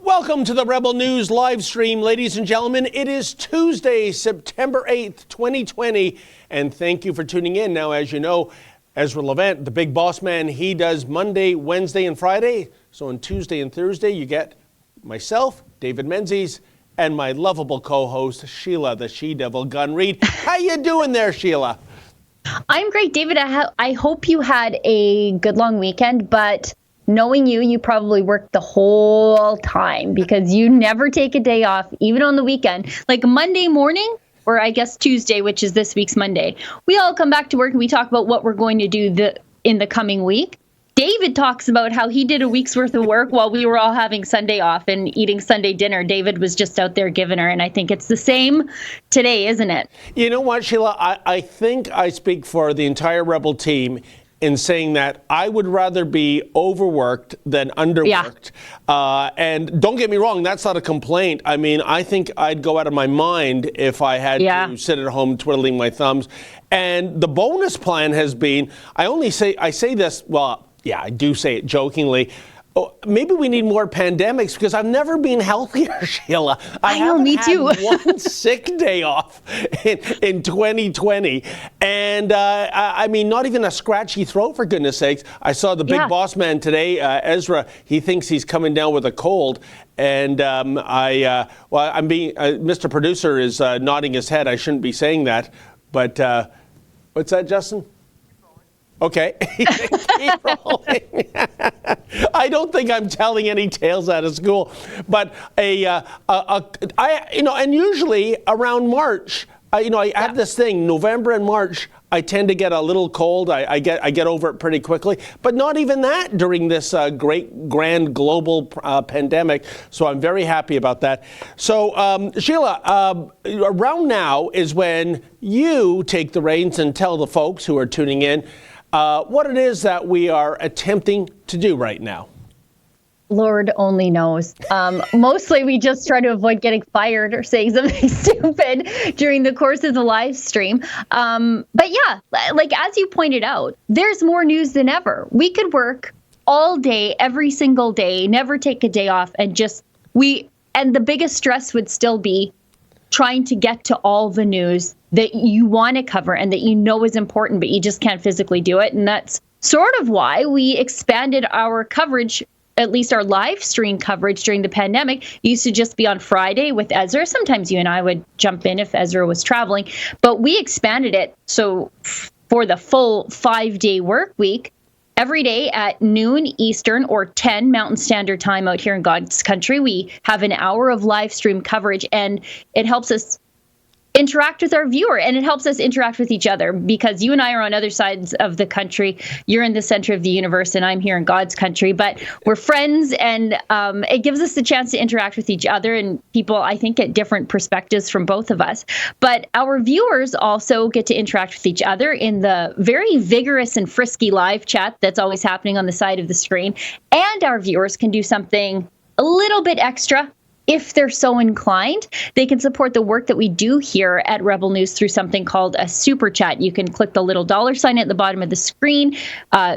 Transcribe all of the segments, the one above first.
Welcome to the Rebel News live stream, ladies and gentlemen. It is Tuesday, September 8th, 2020, and thank you for tuning in. Now, as you know, Ezra Levant, the big boss man, he does Monday, Wednesday, and Friday. So on Tuesday and Thursday, you get myself, David Menzies, and my lovable co-host, Sheila, the She-Devil Gun Reed. How you doing there, Sheila? I'm great, David. I hope you had a good long weekend, but knowing you, you probably worked the whole time because you never take a day off, even on the weekend. Like Monday morning, or I guess Tuesday, which is this week's Monday, we all come back to work and we talk about what we're going to do in the coming week. David talks about how he did a week's worth of work while we were all having Sunday off and eating Sunday dinner. David was just out there giving her, and I think it's the same today, isn't it? You know what, Sheila? I think I speak for the entire Rebel team in saying that I would rather be overworked than underworked. Yeah. And don't get me wrong, that's not a complaint. I mean, I think I'd go out of my mind if I had to sit at home twiddling my thumbs. And the bonus plan has been, I say this, well, yeah, I do say it jokingly. Oh, maybe we need more pandemics because I've never been healthier, Sheila. I know, me too. One sick day off in 2020. And I mean, not even a scratchy throat, for goodness sakes. I saw the big boss man today, Ezra. He thinks he's coming down with a cold. And Mr. Producer is nodding his head. I shouldn't be saying that. But what's that, Justin? Okay, keep rolling. I don't think I'm telling any tales out of school, but and usually around March, I have this thing, November and March, I tend to get a little cold. I get over it pretty quickly, but not even that during this great, grand global pandemic. So I'm very happy about that. So Sheila, around now is when you take the reins and tell the folks who are tuning in what it is that we are attempting to do right now. Lord only knows. Mostly we just try to avoid getting fired or saying something stupid during the course of the live stream. But yeah, like as you pointed out, there's more news than ever. We could work all day, every single day, never take a day off, and the biggest stress would still be trying to get to all the news that you want to cover and that you know is important, but you just can't physically do it. And that's sort of why we expanded our coverage, at least our live stream coverage during the pandemic. It used to just be on Friday with Ezra. Sometimes you and I would jump in if Ezra was traveling, but we expanded it. So for the full 5-day work week, every day at noon Eastern or 10 Mountain Standard Time out here in God's country, we have an hour of live stream coverage, and it helps us interact with our viewer, and it helps us interact with each other because you and I are on other sides of the country. You're in the center of the universe and I'm here in God's country, but we're friends, and it gives us the chance to interact with each other, and people, I think, get different perspectives from both of us. But our viewers also get to interact with each other in the very vigorous and frisky live chat that's always happening on the side of the screen. And our viewers can do something a little bit extra. If they're so inclined, they can support the work that we do here at Rebel News through something called a super chat. You can click the little $sign at the bottom of the screen,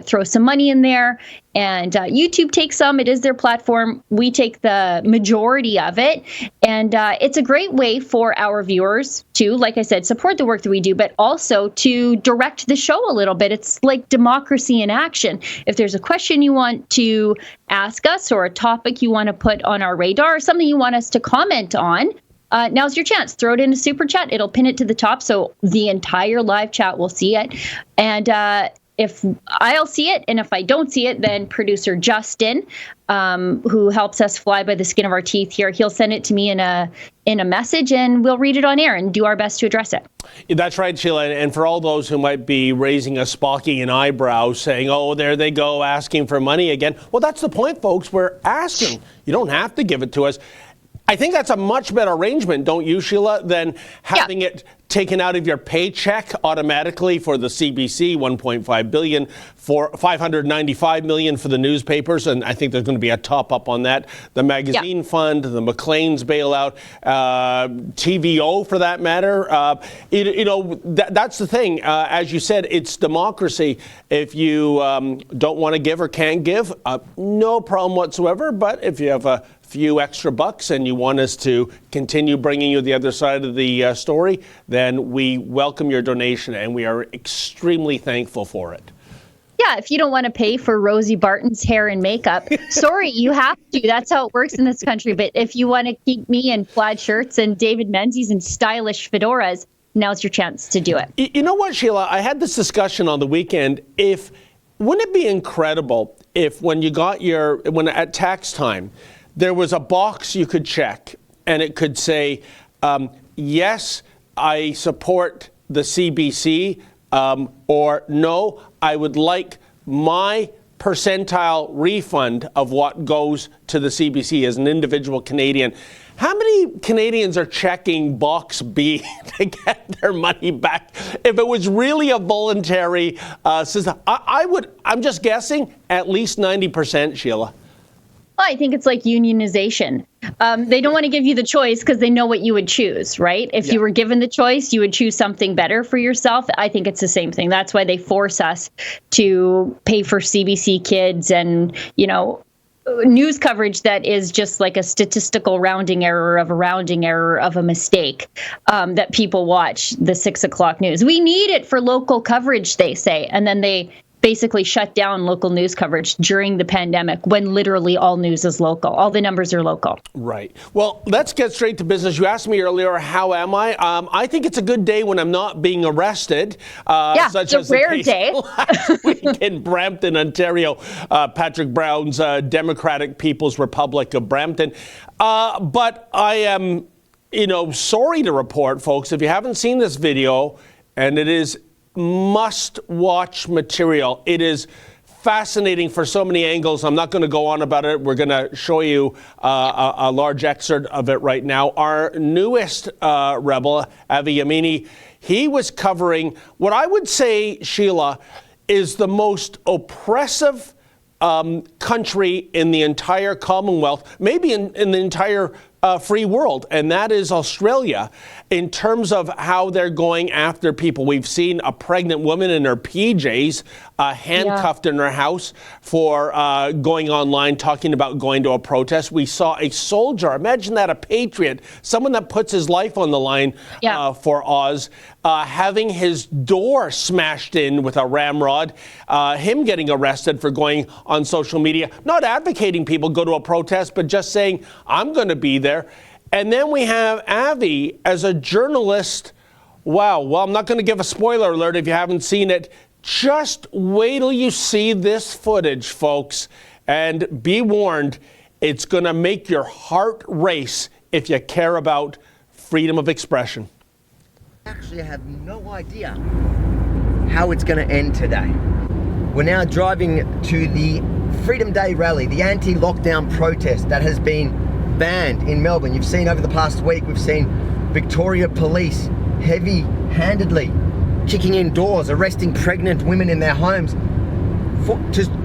throw some money in there, and YouTube takes some. It is their platform. We take the majority of it, and it's a great way for our viewers to, like I said, support the work that we do, but also to direct the show a little bit. It's like democracy in action. If there's a question you want to ask us or a topic you want to put on our radar or something you want us to comment on, now's your chance. Throw it in a super chat. It'll pin it to the top so the entire live chat will see it. And if I'll see it, and if I don't see it, then producer Justin, who helps us fly by the skin of our teeth here, he'll send it to me in a message, and we'll read it on air and do our best to address it. That's right, Sheila. And for all those who might be raising a Spockian eyebrow saying, oh, there they go, asking for money again. Well, that's the point, folks. We're asking. You don't have to give it to us. I think that's a much better arrangement, don't you, Sheila, than having it taken out of your paycheck automatically for the CBC, $1.5 billion, for $595 million for the newspapers, and I think there's going to be a top-up on that. The magazine fund, the McLean's bailout, TVO for that matter. That's the thing. As you said, it's democracy. If you don't want to give or can't give, no problem whatsoever. But if you have a few extra bucks and you want us to continue bringing you the other side of the story, then we welcome your donation and we are extremely thankful for it. Yeah, if you don't want to pay for Rosie Barton's hair and makeup, sorry, you have to. That's how it works in this country. But if you want to keep me in plaid shirts and David Menzies in stylish fedoras, now's your chance to do it. You know what, Sheila? I had this discussion on the weekend. Wouldn't it be incredible if when at tax time, there was a box you could check and it could say, yes, I support the CBC, or no, I would like my percentile refund of what goes to the CBC as an individual Canadian. How many Canadians are checking box B to get their money back? If it was really a voluntary system, I'm just guessing, at least 90%, Sheila. Well, I think it's like unionization. They don't want to give you the choice because they know what you would choose, right? If you were given the choice, you would choose something better for yourself. I think it's the same thing. That's why they force us to pay for CBC Kids and, news coverage that is just like a statistical rounding error of a mistake that people watch the 6 o'clock news. We need it for local coverage, they say. And then they basically shut down local news coverage during the pandemic when literally all news is local. All the numbers are local. Right. Well, let's get straight to business. You asked me earlier, how am I? I think it's a good day when I'm not being arrested. Such it's a rare day. Last week in Brampton, Ontario, Patrick Brown's Democratic People's Republic of Brampton. But I am, sorry to report, folks, if you haven't seen this video, and it is must-watch material. It is fascinating for so many angles. I'm not going to go on about it. We're going to show you a large excerpt of it right now. Our newest rebel, Avi Yamini, he was covering what I would say, Sheila, is the most oppressive country in the entire Commonwealth, maybe in the entire free world, and that is Australia, in terms of how they're going after people. We've seen a pregnant woman in her PJs handcuffed in her house for going online, talking about going to a protest. We saw a soldier, imagine that, a patriot, someone that puts his life on the line for Oz, having his door smashed in with a ramrod, him getting arrested for going on social media, not advocating people go to a protest, but just saying, I'm going to be there. And then we have Avi as a journalist. Wow. Well, I'm not going to give a spoiler alert if you haven't seen it. Just wait till you see this footage, folks, and be warned, it's going to make your heart race if you care about freedom of expression. Actually, I have no idea how it's going to end today. We're now driving to the Freedom Day rally, the anti-lockdown protest that has been banned in Melbourne. You've seen over the past week, we've seen Victoria Police heavy-handedly kicking in doors, arresting pregnant women in their homes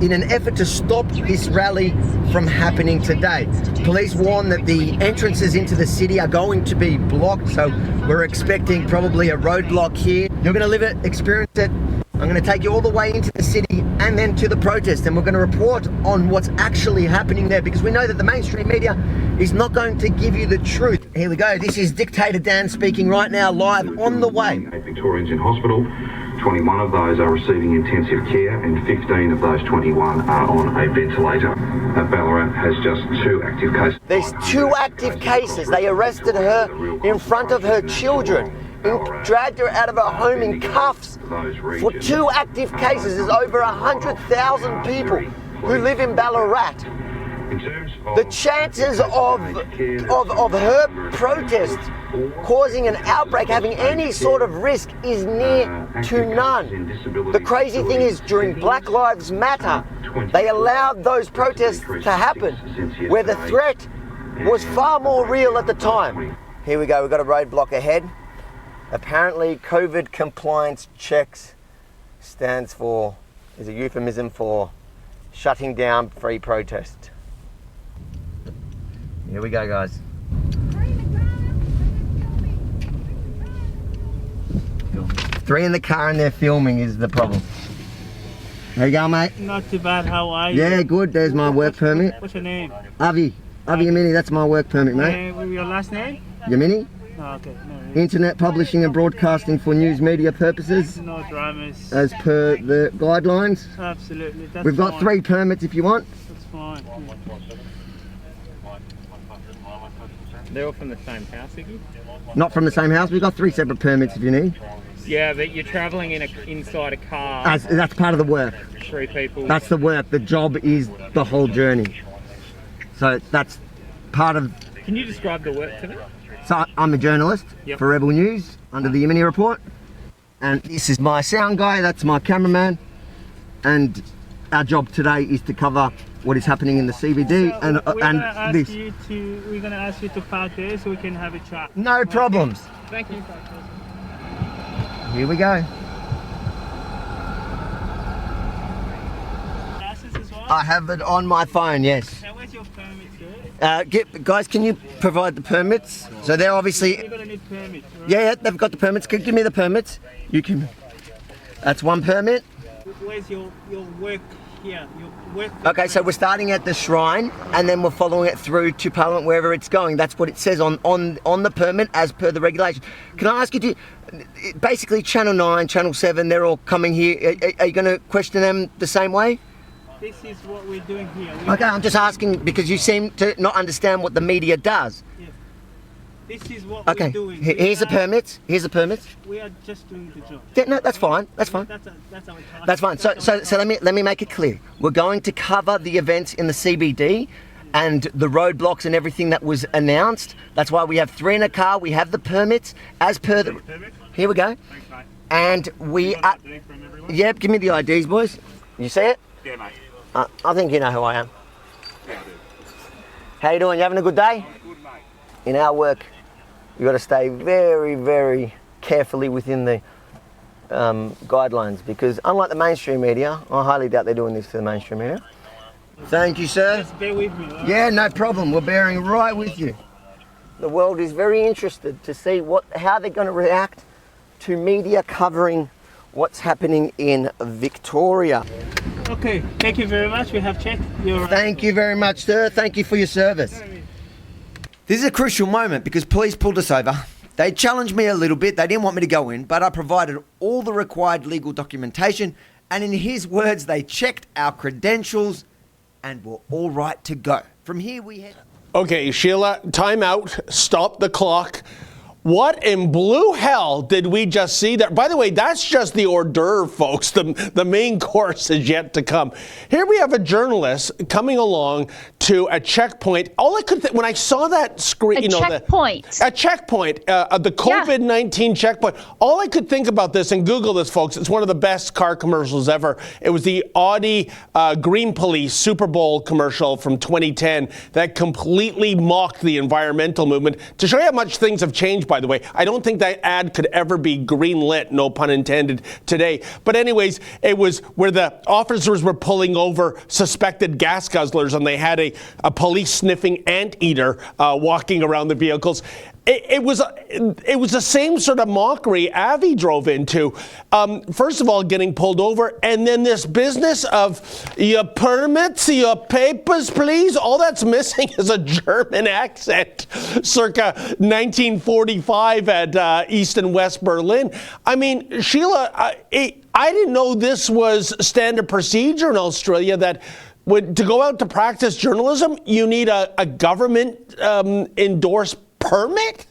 in an effort to stop this rally from happening today. Police warn that the entrances into the city are going to be blocked, so we're expecting probably a roadblock here. You're going to live it, experience it. I'm going to take you all the way into the city and then to the protest, and we're going to report on what's actually happening there, because we know that the mainstream media is not going to give you the truth. Here we go. This is Dictator Dan speaking right now, live on the way. 8 Victorians in hospital. 21 of those are receiving intensive care and 15 of those 21 are on a ventilator. Ballarat has just 2 active cases. There's 2 active cases. They arrested her in front of her children, dragged her out of her home in cuffs for 2 active cases. There's over 100,000 people who live in Ballarat. The chances of her protest causing an outbreak, having any sort of risk, is near to none. The crazy thing is, during Black Lives Matter, they allowed those protests to happen, where the threat was far more real at the time. Here we go, we've got a roadblock ahead. Apparently, COVID compliance checks is a euphemism for shutting down free protest. Here we go, guys. 3 in the car and they're filming is the problem. There you go, mate. Not too bad, how are you? Yeah, good. There's my work permit. What's your name? Avi. Avi Yamini, that's my work permit, mate. With your last name? Yamini? Oh, okay. No, Internet publishing and broadcasting for news media purposes, no dramas. as per the guidelines. Absolutely. That's We've got fine. 3 permits if you want. That's fine. They're all from the same house, Iggy? Not from the same house. We've got 3 separate permits if you need. Yeah, but you're travelling inside a car. That's part of the work. 3 people. That's the work. The job is the whole journey. So that's part of. Can you describe the work to me? So I'm a journalist for Rebel News under the Yemeni Report, and this is my sound guy. That's my cameraman, and our job today is to cover what is happening in the CBD and this. We're gonna ask you to park there so we can have a chat. No problems. Thank you. Here we go. License as well? I have it on my phone. Yes. Now, where's your permit, sir? Guys, can you provide the permits? So they're obviously. You're gonna need permits, right? Yeah, they've got the permits. Give me the permits. You can. That's 1 permit. Where's your work here? Your work. Okay, so we're starting at the shrine, and then we're following it through to Parliament wherever it's going. That's what it says on the permit as per the regulation. Can I ask you basically Channel 9, Channel 7, they're all coming here. Are you going to question them the same way? This is what we're doing here. Okay, I'm just asking because you seem to not understand what the media does. This is what Okay, we're doing. here's the permits. Here's the permits. We are just doing the job. Yeah, no, that's fine. That's fine. That's our task. That's fine. So let me make it clear. We're going to cover the events in the CBD and the roadblocks and everything that was announced. That's why we have 3 in a car. We have the permits as per the. Here we go. Thanks, mate. And we are. Yep, give me the IDs, boys. You see it? Yeah, mate. I think you know who I am. How you doing? You having a good day? Good, mate. In our work, you got to stay very, very carefully within the guidelines because unlike the mainstream media, I highly doubt they're doing this for the mainstream media. Thank you, sir. Just bear with me. Right? Yeah, no problem. We're bearing right with you. The world is very interested to see how they're going to react to media covering what's happening in Victoria. Okay, thank you very much. We have checked your. Thank you very much, sir. Thank you for your service. This is a crucial moment because police pulled us over. They challenged me a little bit. They didn't want me to go in, but I provided all the required legal documentation. And in his words, they checked our credentials and we're all right to go. From here, we head. Okay, Sheila, time out. Stop the clock. What in blue hell did we just see there? By the way, that's just the hors d'oeuvre, folks. The main course is yet to come. Here we have a journalist coming along to a checkpoint. All I could think when I saw that screen, a checkpoint, the COVID-19 checkpoint. All I could think about this, and Google this, folks. It's one of the best car commercials ever. It was the Audi Green Police Super Bowl commercial from 2010 that completely mocked the environmental movement. To show you how much things have changed, by the way, I don't think that ad could ever be green lit, no pun intended, today. But anyways, it was where the officers were pulling over suspected gas guzzlers and they had a police sniffing anteater walking around the vehicles. It was the same sort of mockery Avi drove into. First of all, getting pulled over, and then this business of your permits, your papers, please. All that's missing is a German accent, circa 1945 at East and West Berlin. I mean, Sheila, I didn't know this was standard procedure in Australia that to go out to practice journalism, you need a government endorsed permit?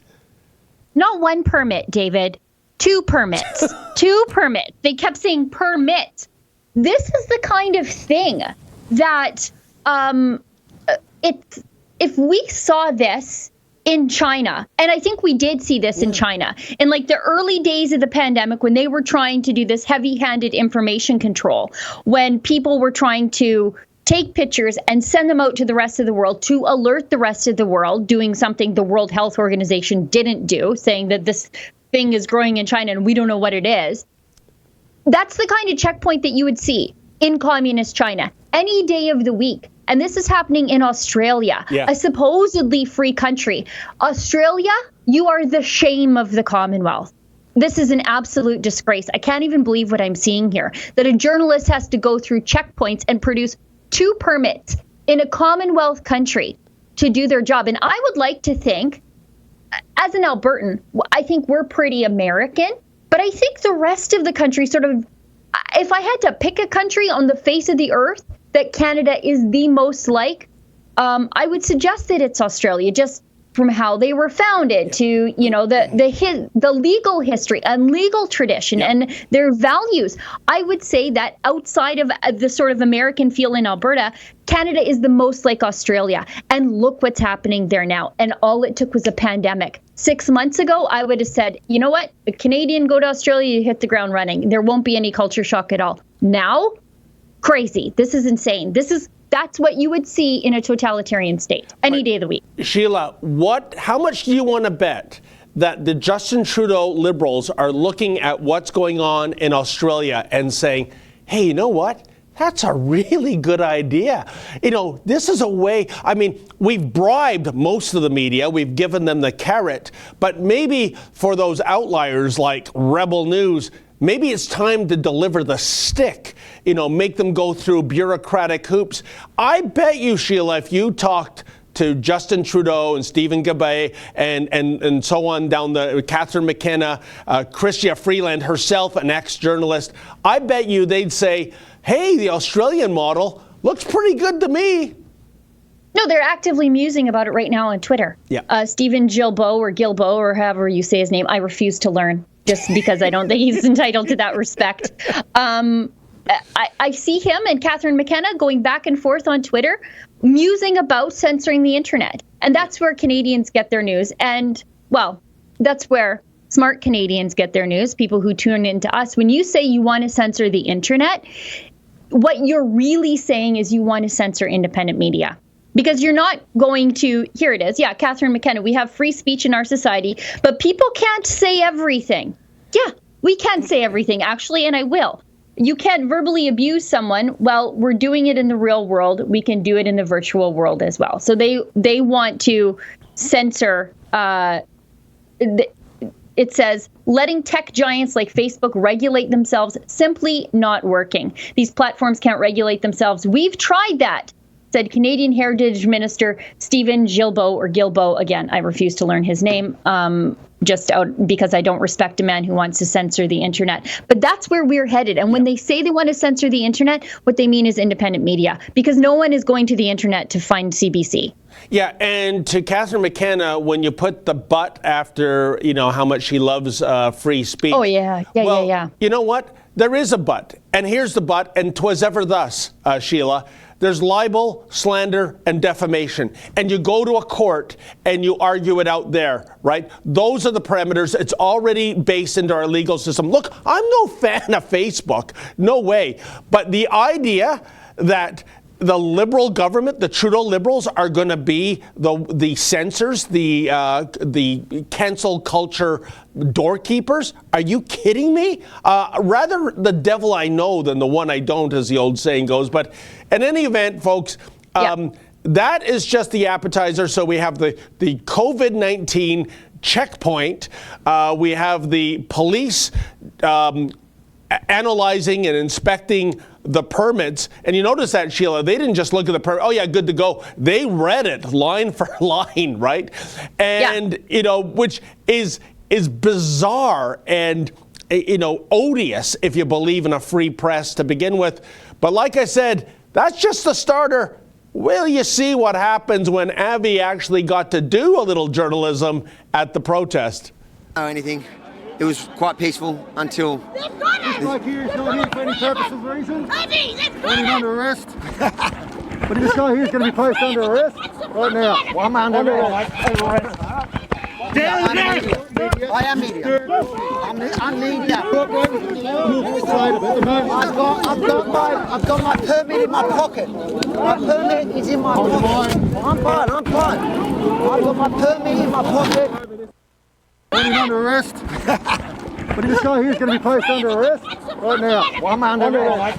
Not 1 permit, David. 2 permits. 2 permits. They kept saying permit. This is the kind of thing that if we saw this in China, and I think we did see this in China, in like the early days of the pandemic when they were trying to do this heavy-handed information control, when people were trying to take pictures and send them out to the rest of the world to alert the rest of the world, doing something the World Health Organization didn't do, saying that this thing is growing in China and we don't know what it is. That's the kind of checkpoint that you would see in communist China any day of the week. And this is happening in Australia, a supposedly free country. Australia, you are the shame of the Commonwealth. This is an absolute disgrace. I can't even believe what I'm seeing here, that a journalist has to go through checkpoints and produce 2 permits in a Commonwealth country to do their job. And I would like to think, as an Albertan, I think we're pretty American, but I think the rest of the country sort of, if I had to pick a country on the face of the earth that Canada is the most like, I would suggest that it's Australia, just from how they were founded to, the legal history and legal tradition and their values. I would say that outside of the sort of American feel in Alberta, Canada is the most like Australia. And look what's happening there now. And all it took was a pandemic. 6 months ago, I would have said, you know what? A Canadian go to Australia, you hit the ground running. There won't be any culture shock at all. Now, crazy. This is insane. That's what you would see in a totalitarian state any day of the week. Sheila, how much do you want to bet that the Justin Trudeau Liberals are looking at what's going on in Australia and saying, hey, you know what? That's a really good idea. This is a way, we've bribed most of the media. We've given them the carrot. But maybe for those outliers like Rebel News, maybe it's time to deliver the stick, make them go through bureaucratic hoops. I bet you, Sheila, if you talked to Justin Trudeau and Stephen Guilbeault and so on down the Catherine McKenna, Chrystia Freeland herself, an ex-journalist, I bet you they'd say, hey, the Australian model looks pretty good to me. No, they're actively musing about it right now on Twitter. Yeah. Stephen Guilbeault, or however you say his name, I refuse to learn, just because I don't think he's entitled to that respect. I see him and Catherine McKenna going back and forth on Twitter, musing about censoring the internet. And that's where Canadians get their news. And, well, that's where smart Canadians get their news, people who tune into us. When you say you want to censor the internet, what you're really saying is you want to censor independent media. Because you're not going to, here it is, Catherine McKenna, we have free speech in our society, but people can't say everything. Yeah, we can say everything, actually, and I will. You can't verbally abuse someone. Well, we're doing it in the real world. We can do it in the virtual world as well. So they want to censor, it says, letting tech giants like Facebook regulate themselves, simply not working. These platforms can't regulate themselves. We've tried that, said Canadian Heritage Minister Stephen Guilbeault. Again, I refuse to learn his name, just out because I don't respect a man who wants to censor the internet. But that's where we're headed. And when they say they want to censor the internet, what they mean is independent media, because no one is going to the internet to find CBC. Yeah, and to Catherine McKenna, when you put the but after, how much she loves free speech. Oh, yeah. You know what? There is a but. And here's the but, and 'twas ever thus, Sheila. There's libel, slander, and defamation. And you go to a court and you argue it out there, right? Those are the parameters. It's already based into our legal system. Look, I'm no fan of Facebook. No way. But the idea that the Liberal government, the Trudeau Liberals, are going to be the censors, the cancel culture doorkeepers? Are you kidding me? Rather the devil I know than the one I don't, as the old saying goes. But in any event, folks, that is just the appetizer. So we have the COVID-19 checkpoint. We have the police analyzing and inspecting the permits. And you notice that, Sheila, they didn't just look at the permit, oh yeah, good to go. They read it line for line, right? And, which is bizarre and, odious if you believe in a free press to begin with. But like I said, that's just the starter. Will you see what happens when Avi actually got to do a little journalism at the protest? Or anything. It was quite peaceful until... They've got us! Like here is not here for any purpose of reason. Avi, they've got He's us! under arrest. But this guy here is going to be placed under arrest right now. Well, I'm under arrest. I am media. I'm media. I've got my permit in my pocket. My permit is in my pocket. I'm fine. I've got my permit in my pocket. He's under arrest. But this guy here is going to be placed under arrest right now. Well, I'm under arrest.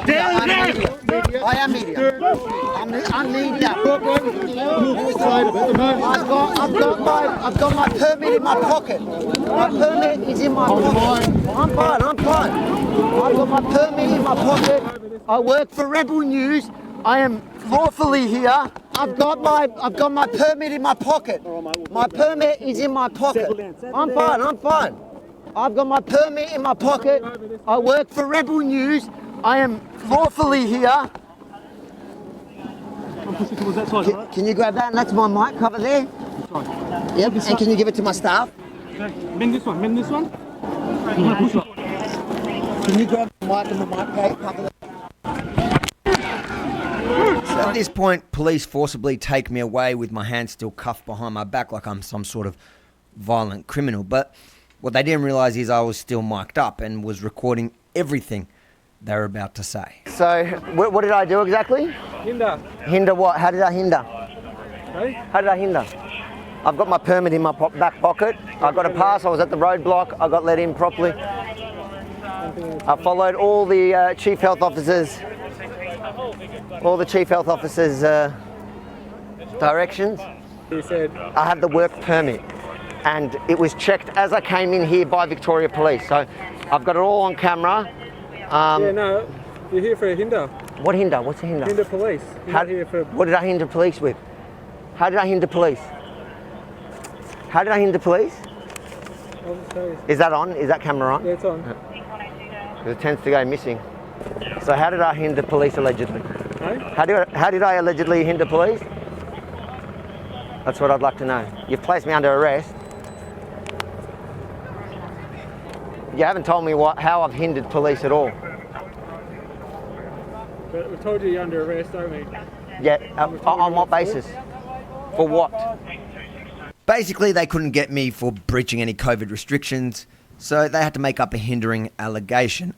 I am media. I'm media. I've got my permit in my pocket. My permit is in my pocket. I'm fine. I've got my permit in my pocket. I work for Rebel News. I am lawfully here. I've got my permit in my pocket. My permit is in my pocket. I'm fine. I've got my permit in my pocket. I work for Rebel News. I am lawfully here. Can you grab that? And that's my mic cover there. Yep. And can you give it to my staff? Bend this one. Can you grab the mic and the mic cover there? So at this point, police forcibly take me away with my hands still cuffed behind my back like I'm some sort of violent criminal. But what they didn't realise is I was still mic'd up and was recording everything they were about to say. So what did I do exactly? Hinder. Hinder what? How did I hinder? Right? How did I hinder? I've got my permit in my back pocket. I got a pass. I was at the roadblock. I got let in properly. I followed all the chief health officers. All the chief health officers' directions. He said, I have the work permit, and it was checked as I came in here by Victoria Police. So I've got it all on camera. no, you're here for a hinder. What hinder? What's a hinder? Hinder police. What did I hinder police with? How did I hinder police? How did I hinder police? Is that on? Is that camera on? Yeah, it's on. It tends to go missing. So how did I hinder police allegedly? Hey? How did I allegedly hinder police? That's what I'd like to know. You've placed me under arrest. You haven't told me how I've hindered police at all. But we told you you're under arrest, don't we? Yeah, on what basis? For what? Basically, they couldn't get me for breaching any COVID restrictions, so they had to make up a hindering allegation.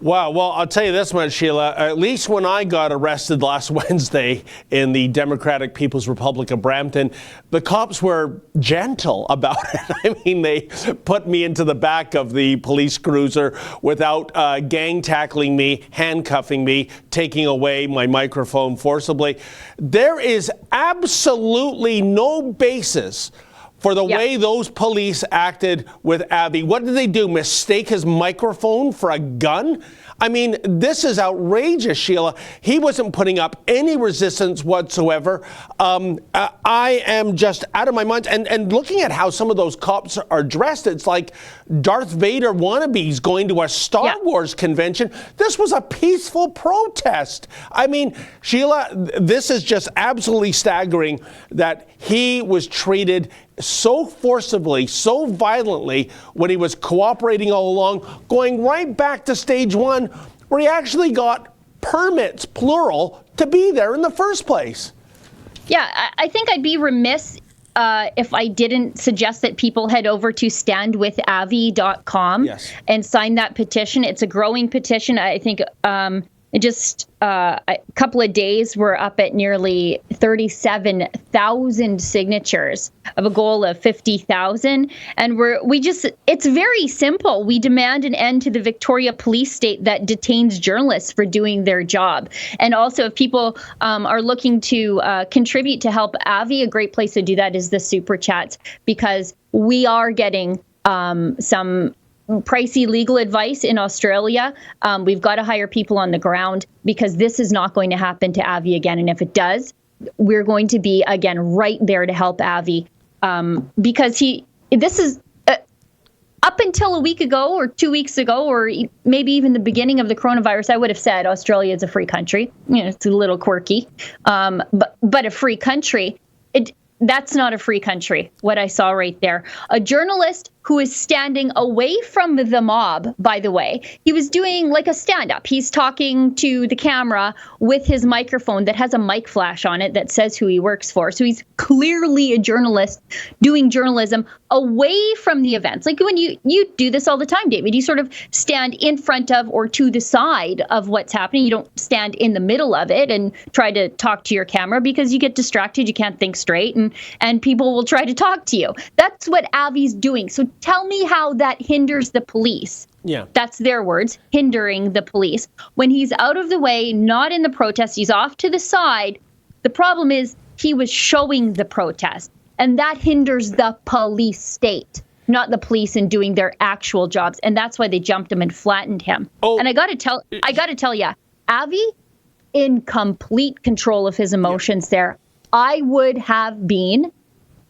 Wow. Well, I'll tell you this much, Sheila. At least when I got arrested last Wednesday in the Democratic People's Republic of Brampton, the cops were gentle about it. I mean, they put me into the back of the police cruiser without gang tackling me, handcuffing me, taking away my microphone forcibly. There is absolutely no basis for the way those police acted with Avi. What did they do? Mistake his microphone for a gun? I mean, this is outrageous, Sheila. He wasn't putting up any resistance whatsoever. I am just out of my mind. And looking at how some of those cops are dressed, it's like Darth Vader wannabes going to a Star Wars convention. This was a peaceful protest. I mean, Sheila, this is just absolutely staggering that he was treated so forcibly, so violently when he was cooperating all along, going right back to stage one, where he actually got permits, plural, to be there in the first place. Yeah, I think I'd be remiss if I didn't suggest that people head over to standwithavi.com and sign that petition. It's a growing petition. I think just a couple of days, we're up at nearly 37,000 signatures of a goal of 50,000. And it's very simple. We demand an end to the Victoria Police state that detains journalists for doing their job. And also, if people are looking to contribute to help Avi, a great place to do that is the Super Chats, because we are getting some pricey legal advice in Australia. We've got to hire people on the ground because this is not going to happen to Avi again. And if it does, we're going to be, again, right there to help Avi because this is up until a week ago or 2 weeks ago, or maybe even the beginning of the coronavirus, I would have said Australia is a free country. You know, it's a little quirky, but a free country. That's not a free country, what I saw right there. A journalist who is standing away from the mob, by the way. He was doing like a stand-up. He's talking to the camera with his microphone that has a mic flash on it that says who he works for. So he's clearly a journalist doing journalism away from the events. Like when you do this all the time, David, you sort of stand in front of or to the side of what's happening. You don't stand in the middle of it and try to talk to your camera because you get distracted. You can't think straight and people will try to talk to you. That's what Avi's doing. So tell me how that hinders the police. Yeah. That's their words, hindering the police. When he's out of the way, not in the protest, he's off to the side. The problem is he was showing the protest, and that hinders the police state, not the police in doing their actual jobs. And that's why they jumped him and flattened him. And I got to tell you, Avi in complete control of his emotions there. I would have been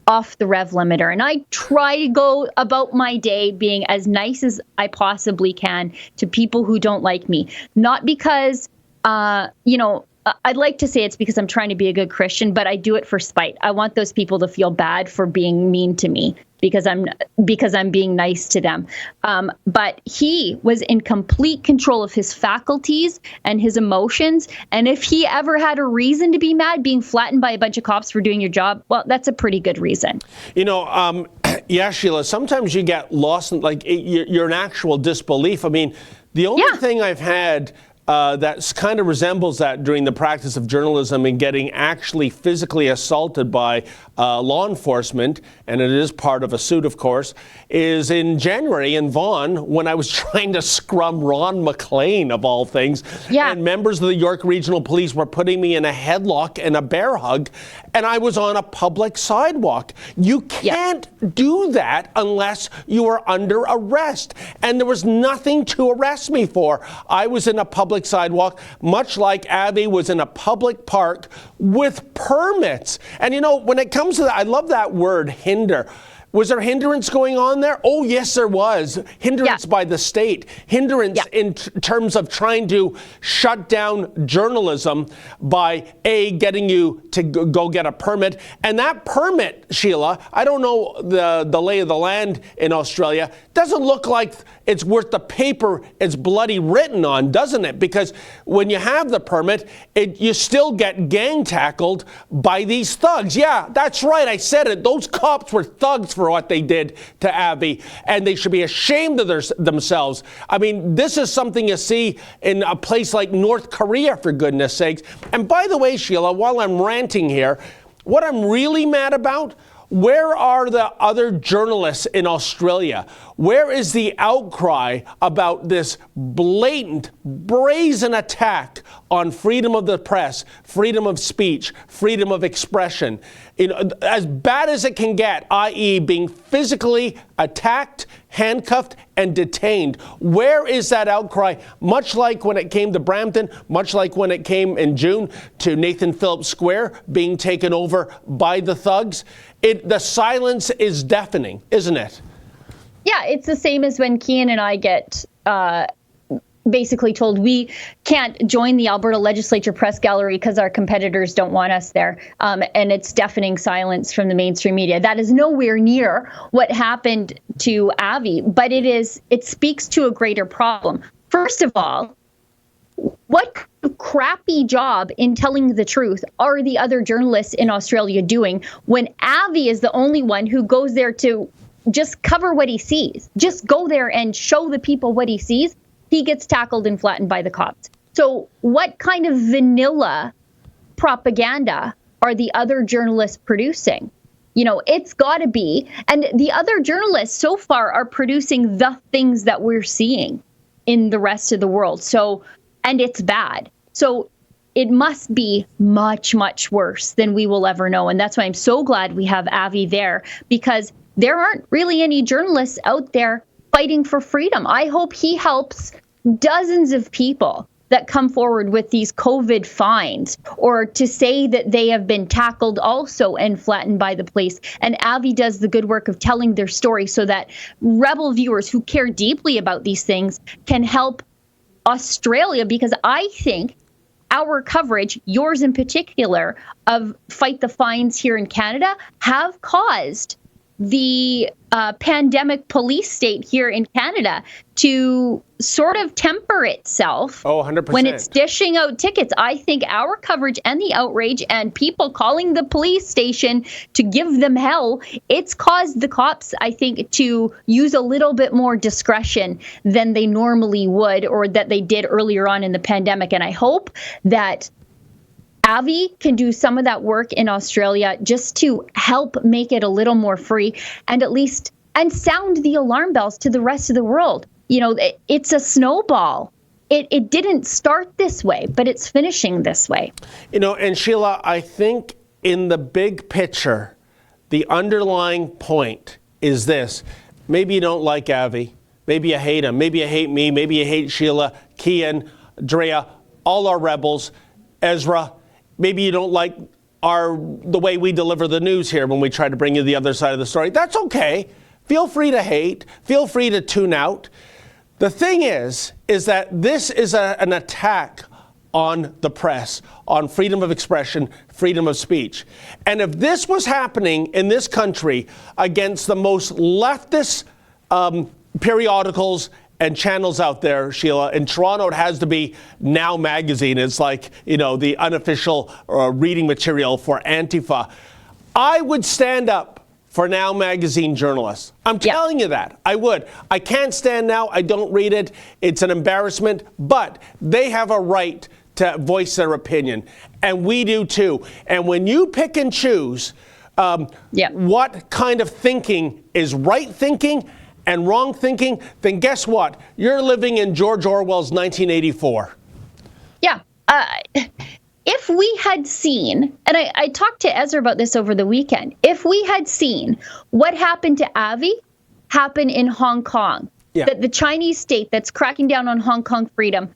off the rev limiter. And I try to go about my day being as nice as I possibly can to people who don't like me. Not because, I'd like to say it's because I'm trying to be a good Christian, but I do it for spite. I want those people to feel bad for being mean to me because I'm being nice to them. But he was in complete control of his faculties and his emotions. And if he ever had a reason to be mad, being flattened by a bunch of cops for doing your job, well, that's a pretty good reason. Yeah, Sheila, sometimes you get lost in, you're in actual disbelief. I mean, the only thing I've had that kind of resembles that during the practice of journalism and getting actually physically assaulted by law enforcement, and it is part of a suit, of course, is in January in Vaughan when I was trying to scrum Ron McLean, of all things. Yeah. And members of the York Regional Police were putting me in a headlock and a bear hug, and I was on a public sidewalk. You can't do that unless you are under arrest. And there was nothing to arrest me for. I was in a public sidewalk, much like Avi was in a public park with permits. And when it comes to that, I love that word, hinder. Was there hindrance going on there? Oh, yes, there was. Hindrance by the state. Hindrance in terms of trying to shut down journalism by, getting you to go get a permit. And that permit, Sheila, I don't know the lay of the land in Australia, doesn't look like it's worth the paper it's bloody written on, doesn't it? Because when you have the permit, you still get gang tackled by these thugs. Yeah, that's right. I said it. Those cops were thugs for what they did to Abby, and they should be ashamed of themselves. I mean, this is something you see in a place like North Korea, for goodness sakes. And by the way, Sheila, while I'm ranting here, what I'm really mad about, where are the other journalists in Australia? Where is the outcry about this blatant, brazen attack on freedom of the press, freedom of speech, freedom of expression? As bad as it can get, i.e. being physically attacked, handcuffed, and detained. Where is that outcry? Much like when it came to Brampton, much like when it came in June to Nathan Phillips Square being taken over by the thugs. The silence is deafening, isn't it? Yeah, it's the same as when Kian and I get basically told we can't join the Alberta Legislature Press Gallery because our competitors don't want us there. And it's deafening silence from the mainstream media. That is nowhere near what happened to Avi, but it speaks to a greater problem. First of all, what crappy job in telling the truth are the other journalists in Australia doing when Avi is the only one who goes there to just cover what he sees? Just go there and show the people what he sees. He gets tackled and flattened by the cops. So what kind of vanilla propaganda are the other journalists producing? It's got to be. And the other journalists so far are producing the things that we're seeing in the rest of the world. And it's bad. So it must be much, much worse than we will ever know. And that's why I'm so glad we have Avi there, because there aren't really any journalists out there fighting for freedom. I hope he helps dozens of people that come forward with these COVID fines or to say that they have been tackled also and flattened by the police. And Avi does the good work of telling their story so that Rebel viewers who care deeply about these things can help Australia, because I think our coverage, yours in particular, of Fight the Fines here in Canada have caused the pandemic police state here in Canada to sort of temper itself 100%. When it's dishing out tickets. I think our coverage and the outrage and people calling the police station to give them hell, it's caused the cops, I think, to use a little bit more discretion than they normally would or that they did earlier on in the pandemic. And I hope that Avi can do some of that work in Australia just to help make it a little more free and sound the alarm bells to the rest of the world. It's a snowball. It didn't start this way, but it's finishing this way. And Sheila, I think in the big picture, the underlying point is this. Maybe you don't like Avi. Maybe you hate him. Maybe you hate me. Maybe you hate Sheila, Kian, Drea, all our rebels. Ezra, maybe you don't like the way we deliver the news here when we try to bring you the other side of the story. That's okay. Feel free to hate. Feel free to tune out. The thing is that this is an attack on the press, on freedom of expression, freedom of speech. And if this was happening in this country against the most leftist periodicals and channels out there, Sheila, in Toronto, it has to be Now Magazine. It's like, the unofficial reading material for Antifa. I would stand up for Now Magazine journalists. I'm telling you that. I would. I can't stand Now. I don't read it. It's an embarrassment. But they have a right to voice their opinion. And we do too. And when you pick and choose what kind of thinking is right thinking and wrong thinking, then guess what? You're living in George Orwell's 1984. Yeah. If we had seen, and I talked to Ezra about this over the weekend, if we had seen what happened to Avi happen in Hong Kong, that the Chinese state that's cracking down on Hong Kong freedom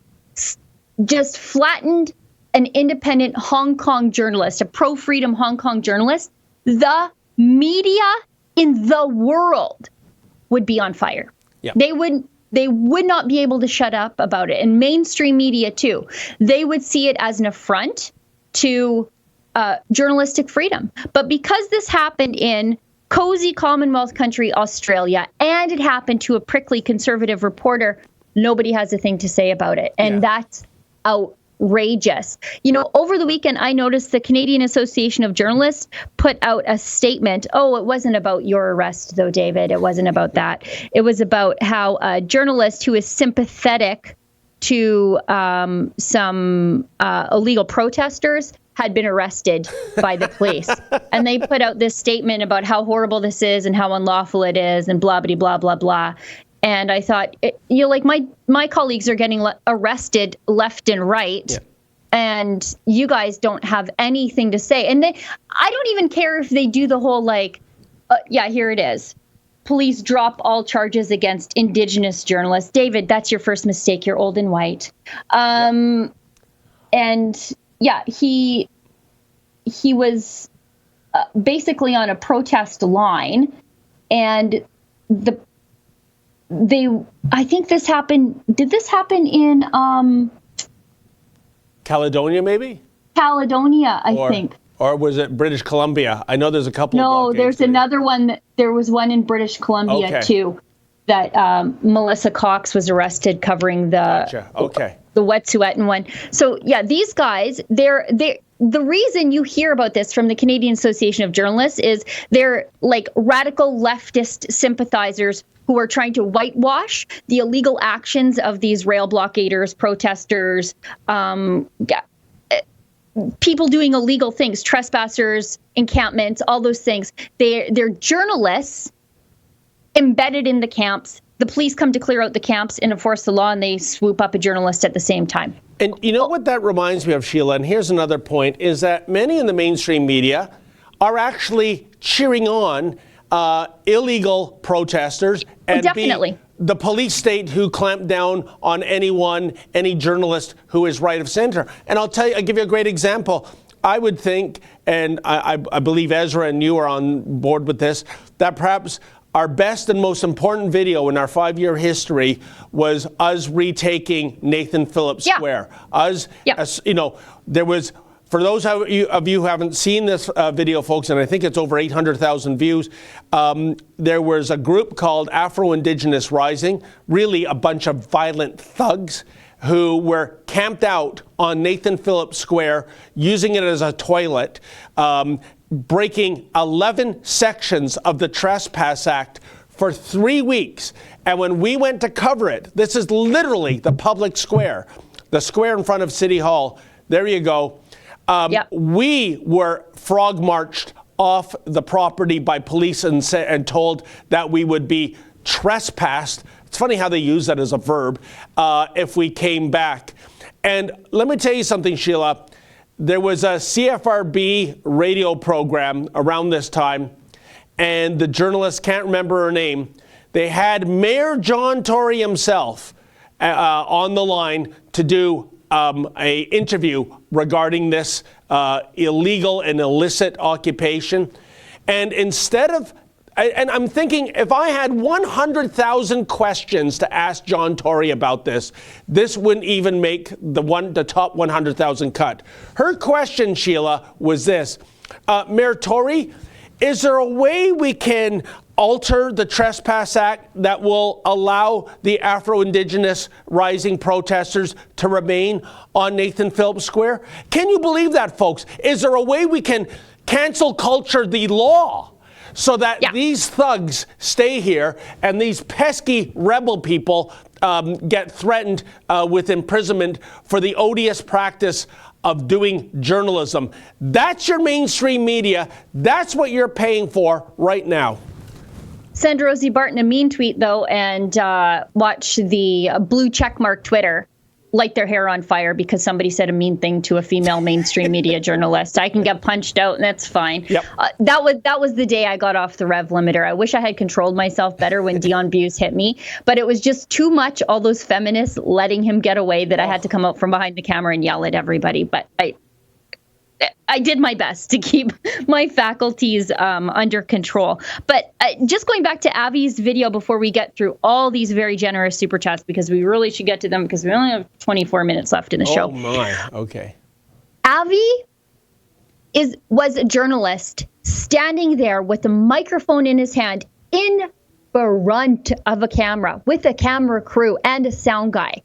just flattened an independent Hong Kong journalist, a pro-freedom Hong Kong journalist, the media in the world would be on fire. Yeah. They would not be able to shut up about it. And mainstream media, too. They would see it as an affront to journalistic freedom. But because this happened in cozy Commonwealth country, Australia, and it happened to a prickly conservative reporter, nobody has a thing to say about it. And that's outrageous. Over the weekend, I noticed the Canadian Association of Journalists put out a statement. Oh, it wasn't about your arrest, though, David. It wasn't about that. It was about how a journalist who is sympathetic to some illegal protesters had been arrested by the police. And they put out this statement about how horrible this is and how unlawful it is and blah, blah, blah, blah, blah. And I thought, my colleagues are getting arrested left and right, and you guys don't have anything to say. And I don't even care if they do the whole here it is. Police drop all charges against Indigenous journalists. David, that's your first mistake. You're old and white. And he was basically on a protest line, and I think this happened. Did this happen in Caledonia, maybe? Caledonia, I think. Or was it British Columbia? I know there's a couple. No, there's another one. There was one in British Columbia too. That Melissa Cox was arrested covering the Wet'suwet'en one. So these guys, the reason you hear about this from the Canadian Association of Journalists is they're like radical leftist sympathizers who are trying to whitewash the illegal actions of these rail blockaders, protesters, people doing illegal things, trespassers, encampments, all those things. They're journalists embedded in the camps. The police come to clear out the camps and enforce the law, and they swoop up a journalist at the same time. And you know what that reminds me of, Sheila, and here's another point, is that many in the mainstream media are actually cheering on illegal protesters and the police state who clamp down on any journalist who is right of center. And I'll give you a great example. I would think, and I believe Ezra and you are on board with this, that perhaps our best and most important video in our 5-year history was us retaking Nathan Phillips Square. There was, for those of you who haven't seen this video, folks, and I think it's over 800,000 views, there was a group called Afro-Indigenous Rising, really a bunch of violent thugs who were camped out on Nathan Phillips Square, using it as a toilet, breaking 11 sections of the Trespass Act for 3 weeks. And when we went to cover it, this is literally the public square, the square in front of City Hall. There you go. We were frog marched off the property by police and told that we would be trespassed. It's funny how they use that as a verb if we came back. And let me tell you something, Sheila. There was a CFRB radio program around this time, and the journalist, can't remember her name, they had Mayor John Tory himself on the line to do a interview regarding this illegal and illicit occupation. And instead of, and I'm thinking, if I had 100,000 questions to ask John Tory about this, this wouldn't even make the top 100,000 cut. Her question, Sheila, was this: Mayor Tory, is there a way we can alter the Trespass Act that will allow the Afro-Indigenous rising protesters to remain on Nathan Phillips Square? Can you believe that, folks? Is there a way we can cancel culture the law so that these thugs stay here and these pesky rebel people get threatened with imprisonment for the odious practice of doing journalism? That's your mainstream media. That's what you're paying for right now. Send Rosie Barton a mean tweet, though, and watch the blue checkmark Twitter light their hair on fire because somebody said a mean thing to a female mainstream media journalist. I can get punched out, and that's fine. Yep. That was the day I got off the rev limiter. I wish I had controlled myself better when Dion Buse hit me, but it was just too much, all those feminists letting him get away, that I had to come out from behind the camera and yell at everybody. But I did my best to keep my faculties under control. But just going back to Avi's video before we get through all these very generous super chats, because we really should get to them because we only have 24 minutes left in the show. Oh my, okay. Avi was a journalist standing there with a microphone in his hand in front of a camera with a camera crew and a sound guy.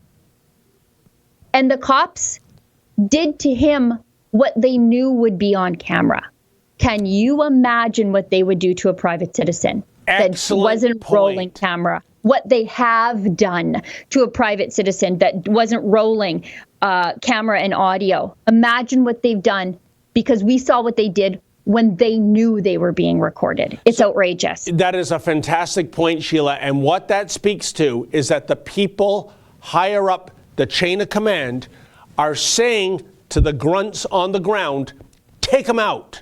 And the cops did to him what they knew would be on camera. Can you imagine what they would do to a private citizen that wasn't rolling camera? What they have done to a private citizen that wasn't rolling camera and audio. Imagine what they've done, because we saw what they did when they knew they were being recorded. It's outrageous. That is a fantastic point, Sheila. And what that speaks to is that the people higher up the chain of command are saying to the grunts on the ground, take them out.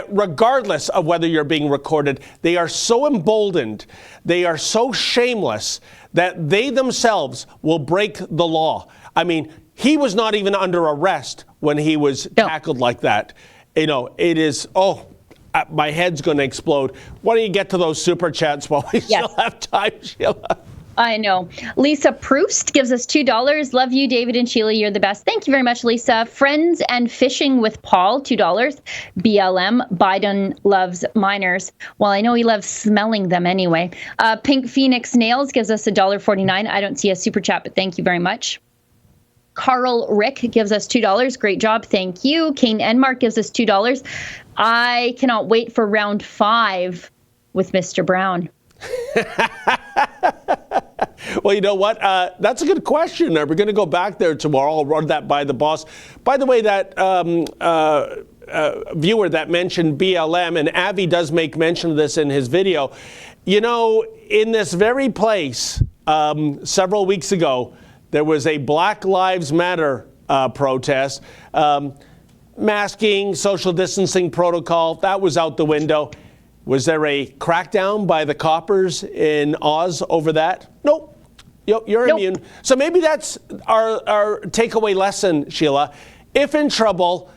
Regardless of whether you're being recorded, they are so emboldened, they are so shameless that they themselves will break the law. I mean, he was not even under arrest when he was tackled like that. You know, it is, my head's going to explode. Why don't you get to those super chats while we still have time, Sheila? I know. Lisa Proust gives us $2. Love you, David and Sheila. You're the best. Thank you very much, Lisa. Friends and Fishing with Paul, $2. BLM, Biden loves minors. Well, I know he loves smelling them anyway. Pink Phoenix Nails gives us $1.49. I don't see a super chat, but thank you very much. Carl Rick gives us $2. Great job. Thank you. Kane Enmark gives us $2. I cannot wait for round 5 with Mr. Brown. Well, you know what? That's a good question. We're going to go back there tomorrow. I'll run that by the boss. By the way, that viewer that mentioned BLM, and Avi does make mention of this in his video. You know, in this very place, several weeks ago, there was a Black Lives Matter protest. Masking, social distancing protocol, that was out the window. Was there a crackdown by the coppers in Oz over that? Nope. You're immune. So maybe that's our takeaway lesson, Sheila. If in trouble,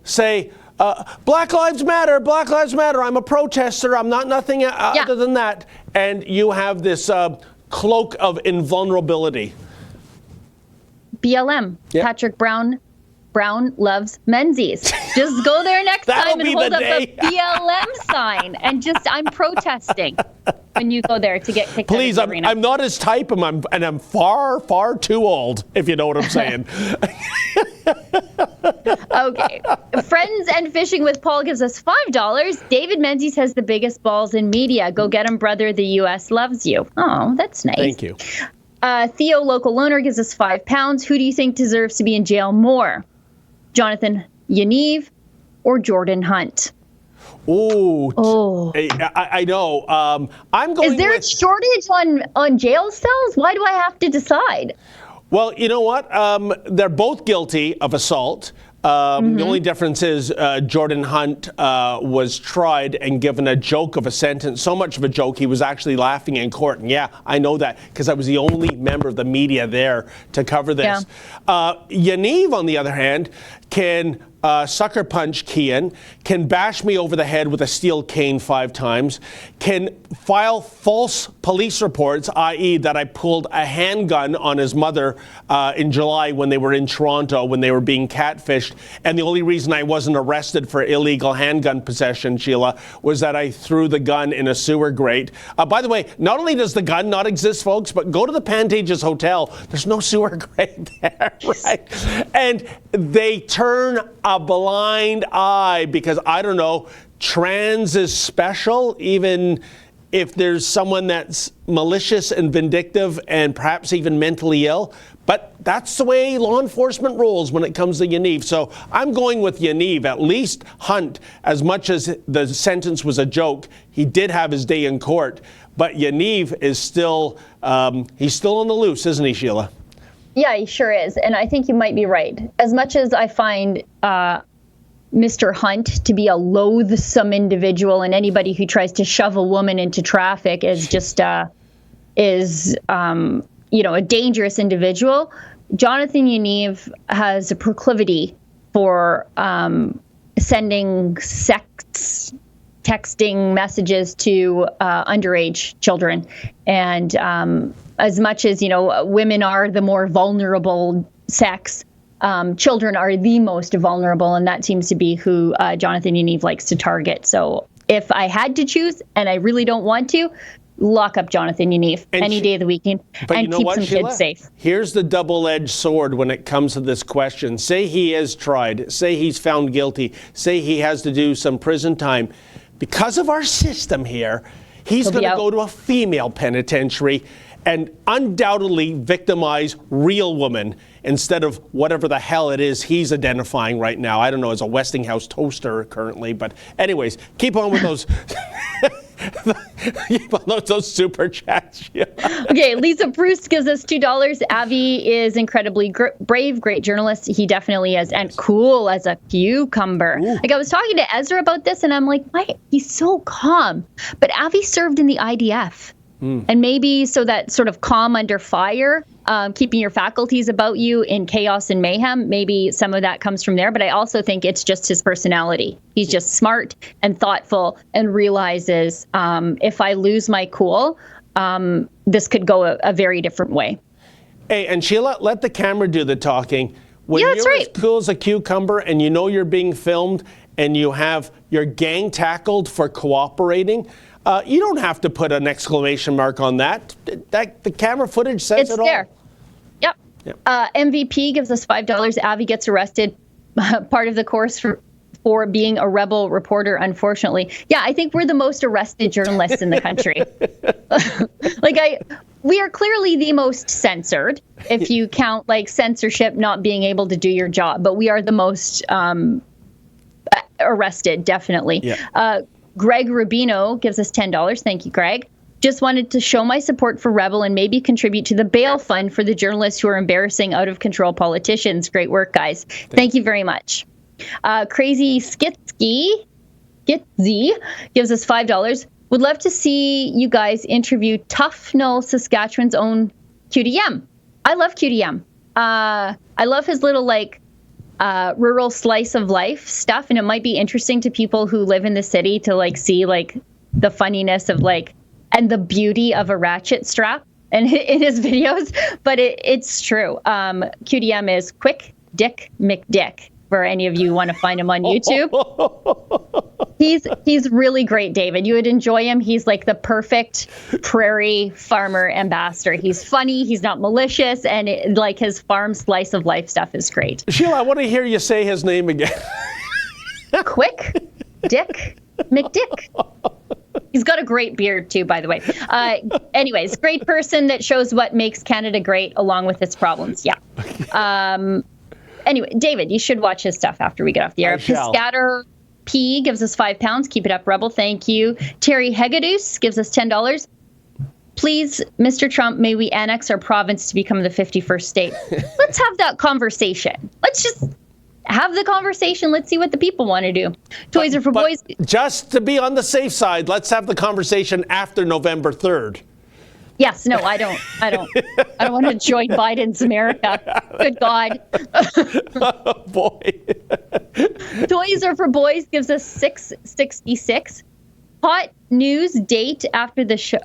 say, Black Lives Matter, Black Lives Matter. I'm a protester. I'm not nothing other than that. And you have this cloak of invulnerability. BLM, Patrick Brown loves Menzies. Just go there next time and hold up a BLM sign and just, I'm protesting when you go there to get kicked out of the arena. I'm not his type, and I'm far, far too old, if you know what I'm saying. Okay. Friends and Fishing with Paul gives us $5. David Menzies has the biggest balls in media. Go get him, brother. The U.S. loves you. Oh, that's nice. Thank you. Theo Local Loaner gives us £5. Who do you think deserves to be in jail more? Jonathan Yaniv or Jordan Hunt? Oh, I know. I'm going. Is there a shortage on jail cells? Why do I have to decide? Well, you know what? They're both guilty of assault. The only difference is Jordan Hunt was tried and given a joke of a sentence, so much of a joke he was actually laughing in court. And yeah, I know that because I was the only member of the media there to cover this. Yaniv, on the other hand, can sucker punch Kian, can bash me over the head with a steel cane 5 times, can file false police reports, i.e. that I pulled a handgun on his mother in July when they were in Toronto, when they were being catfished. And the only reason I wasn't arrested for illegal handgun possession, Sheila, was that I threw the gun in a sewer grate. By the way, not only does the gun not exist, folks, but go to the Pantages Hotel. There's no sewer grate there, right? And they turn a blind eye because, I don't know, trans is special, even if there's someone that's malicious and vindictive and perhaps even mentally ill. But that's the way law enforcement rolls when it comes to Yaniv. So I'm going with Yaniv. At least Hunt, as much as the sentence was a joke, he did have his day in court. But Yaniv is still, he's still on the loose, isn't he, Sheila? Yeah, he sure is. And I think you might be right. As much as I find Mr. Hunt to be a loathsome individual, and anybody who tries to shove a woman into traffic is just a dangerous individual, Jonathan Yaniv has a proclivity for sending sex texting messages to underage children. And as much as, women are the more vulnerable sex, children are the most vulnerable, and that seems to be who Jonathan Yaniv likes to target. So if I had to choose, and I really don't want to, lock up Jonathan Yaniv any day of the weekend and keep some kids safe. Here's the double-edged sword when it comes to this question. Say he is tried, say he's found guilty, say he has to do some prison time. Because of our system here, he's going to go to a female penitentiary and undoubtedly victimize real women instead of whatever the hell it is he's identifying right now. I don't know, as a Westinghouse toaster currently. But anyways, keep on with those. Those super chats. Yeah. Okay, Lisa Bruce gives us $2. Avi is incredibly brave, great journalist. He definitely is, and cool as a cucumber. Ooh. Like, I was talking to Ezra about this, and I'm like, why? He's so calm. But Avi served in the IDF. And maybe so that sort of calm under fire, keeping your faculties about you in chaos and mayhem, maybe some of that comes from there. But I also think it's just his personality. He's just smart and thoughtful and realizes if I lose my cool, this could go a very different way. Hey, and Sheila, let the camera do the talking. When you're as cool as a cucumber and you know you're being filmed and you have your gang tackled for cooperating, you don't have to put an exclamation mark on that. The camera footage says it all. It's there. Yep. MVP gives us $5. Avi gets arrested. Part of the course for being a rebel reporter, unfortunately. Yeah, I think we're the most arrested journalists in the country. We are clearly the most censored, if you count censorship not being able to do your job. But we are the most arrested, definitely. Yeah. Greg Rubino gives us $10. Thank you, Greg. Just wanted to show my support for Rebel and maybe contribute to the bail fund for the journalists who are embarrassing out-of-control politicians. Great work, guys. Thank you very much. Crazy Skitsky gives us $5. Would love to see you guys interview Tufnell, Saskatchewan's own QDM. I love QDM. I love his little rural slice of life stuff, and it might be interesting to people who live in the city to see the funniness of and the beauty of a ratchet strap in his videos. But it's true. QDM is Quick Dick McDick, for any of you want to find him on YouTube. He's really great, David. You would enjoy him. He's the perfect prairie farmer ambassador. He's funny. He's not malicious. And his farm slice of life stuff is great. Sheila, I want to hear you say his name again. Quick Dick McDick. He's got a great beard, too, by the way. Anyways, great person that shows what makes Canada great along with its problems. Yeah. Anyway, David, you should watch his stuff after we get off the air. Piscator P gives us £5. Keep it up, Rebel. Thank you. Terry Hegadus gives us $10. Please, Mr. Trump, may we annex our province to become the 51st state? Let's have that conversation. Let's just have the conversation. Let's see what the people want to do. Toys are for boys. Just to be on the safe side, let's have the conversation after November 3rd. Yes, no, I don't want to join Biden's America. Good God. Oh, boy. Toys are for boys gives us 666. Hot news date after the show.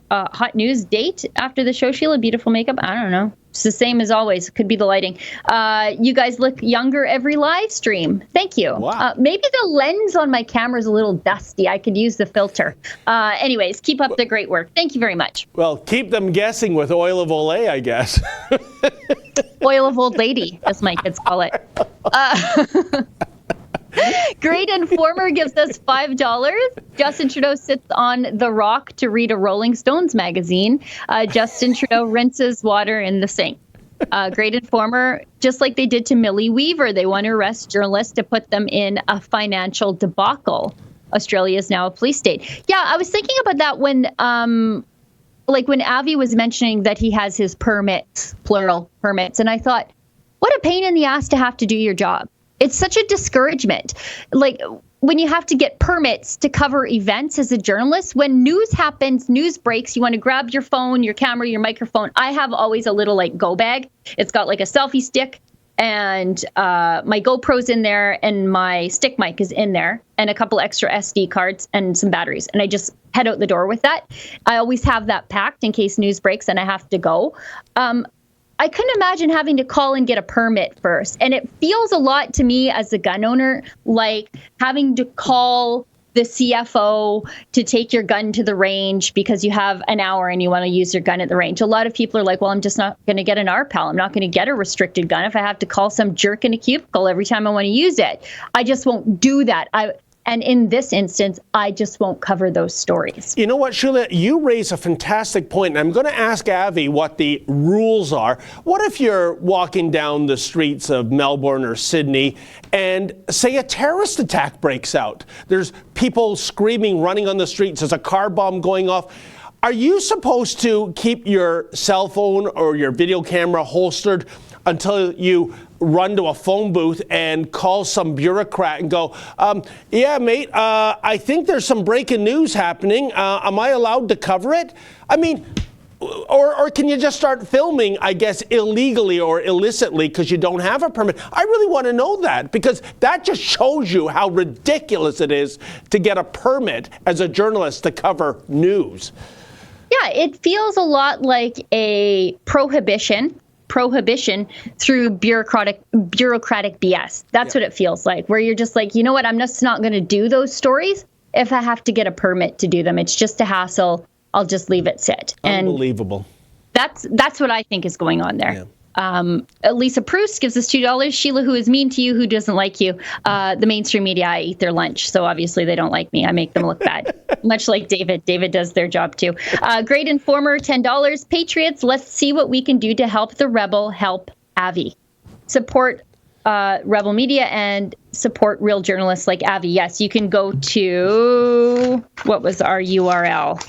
Sheila, beautiful makeup. I don't know. It's the same as always. Could be the lighting. You guys look younger every live stream. Thank you. Wow. Maybe the lens on my camera is a little dusty. I could use the filter. Anyways, keep up the great work. Thank you very much. Well, keep them guessing with oil of Olay, I guess. Oil of old lady, as my kids call it. Great Informer gives us $5. Justin Trudeau sits on the rock to read a Rolling Stones magazine. Justin Trudeau rinses water in the sink. Great Informer, just like they did to Millie Weaver, they want to arrest journalists to put them in a financial debacle. Australia is now a police state. Yeah, I was thinking about that when Avi was mentioning that he has his permits, plural permits, and I thought, what a pain in the ass to have to do your job. It's such a discouragement. Like when you have to get permits to cover events as a journalist, when news happens, news breaks, you want to grab your phone, your camera, your microphone. I have always a little like go bag. It's got like a selfie stick and my GoPro's in there and my stick mic is in there and a couple extra SD cards and some batteries. And I just head out the door with that. I always have that packed in case news breaks and I have to go. I couldn't imagine having to call and get a permit first. And it feels a lot to me as a gun owner, like having to call the CFO to take your gun to the range because you have an hour and you want to use your gun at the range. A lot of people are like, well, I'm just not going to get an RPAL. I'm not going to get a restricted gun if I have to call some jerk in a cubicle every time I want to use it. I just won't do that. And in this instance, I just won't cover those stories. You know what, Sheila? You raise a fantastic point, and I'm going to ask Avi what the rules are. What if you're walking down the streets of Melbourne or Sydney and, say, a terrorist attack breaks out? There's people screaming, running on the streets. There's a car bomb going off. Are you supposed to keep your cell phone or your video camera holstered until you run to a phone booth and call some bureaucrat and go, yeah, mate, I think there's some breaking news happening. Am I allowed to cover it? I mean, or can you just start filming, I guess, illegally or illicitly because you don't have a permit? I really want to know that because that just shows you how ridiculous it is to get a permit as a journalist to cover news. Yeah, it feels a lot like a prohibition through bureaucratic BS. That's what it feels like, where you're just like, you know what, I'm just not going to do those stories if I have to get a permit to do them. It's just a hassle. I'll just leave it sit. Unbelievable. And that's what I think is going on there. Yeah. Lisa Proust gives us $2. Sheila, who is mean to you, who doesn't like you. The mainstream media, I eat their lunch, so obviously they don't like me. I make them look bad. Much like David. David does their job too. Great Informer, $10. Patriots, let's see what we can do to help the rebel help Avi. Support Rebel Media and support real journalists like Avi. Yes, you can go to, what was our URL?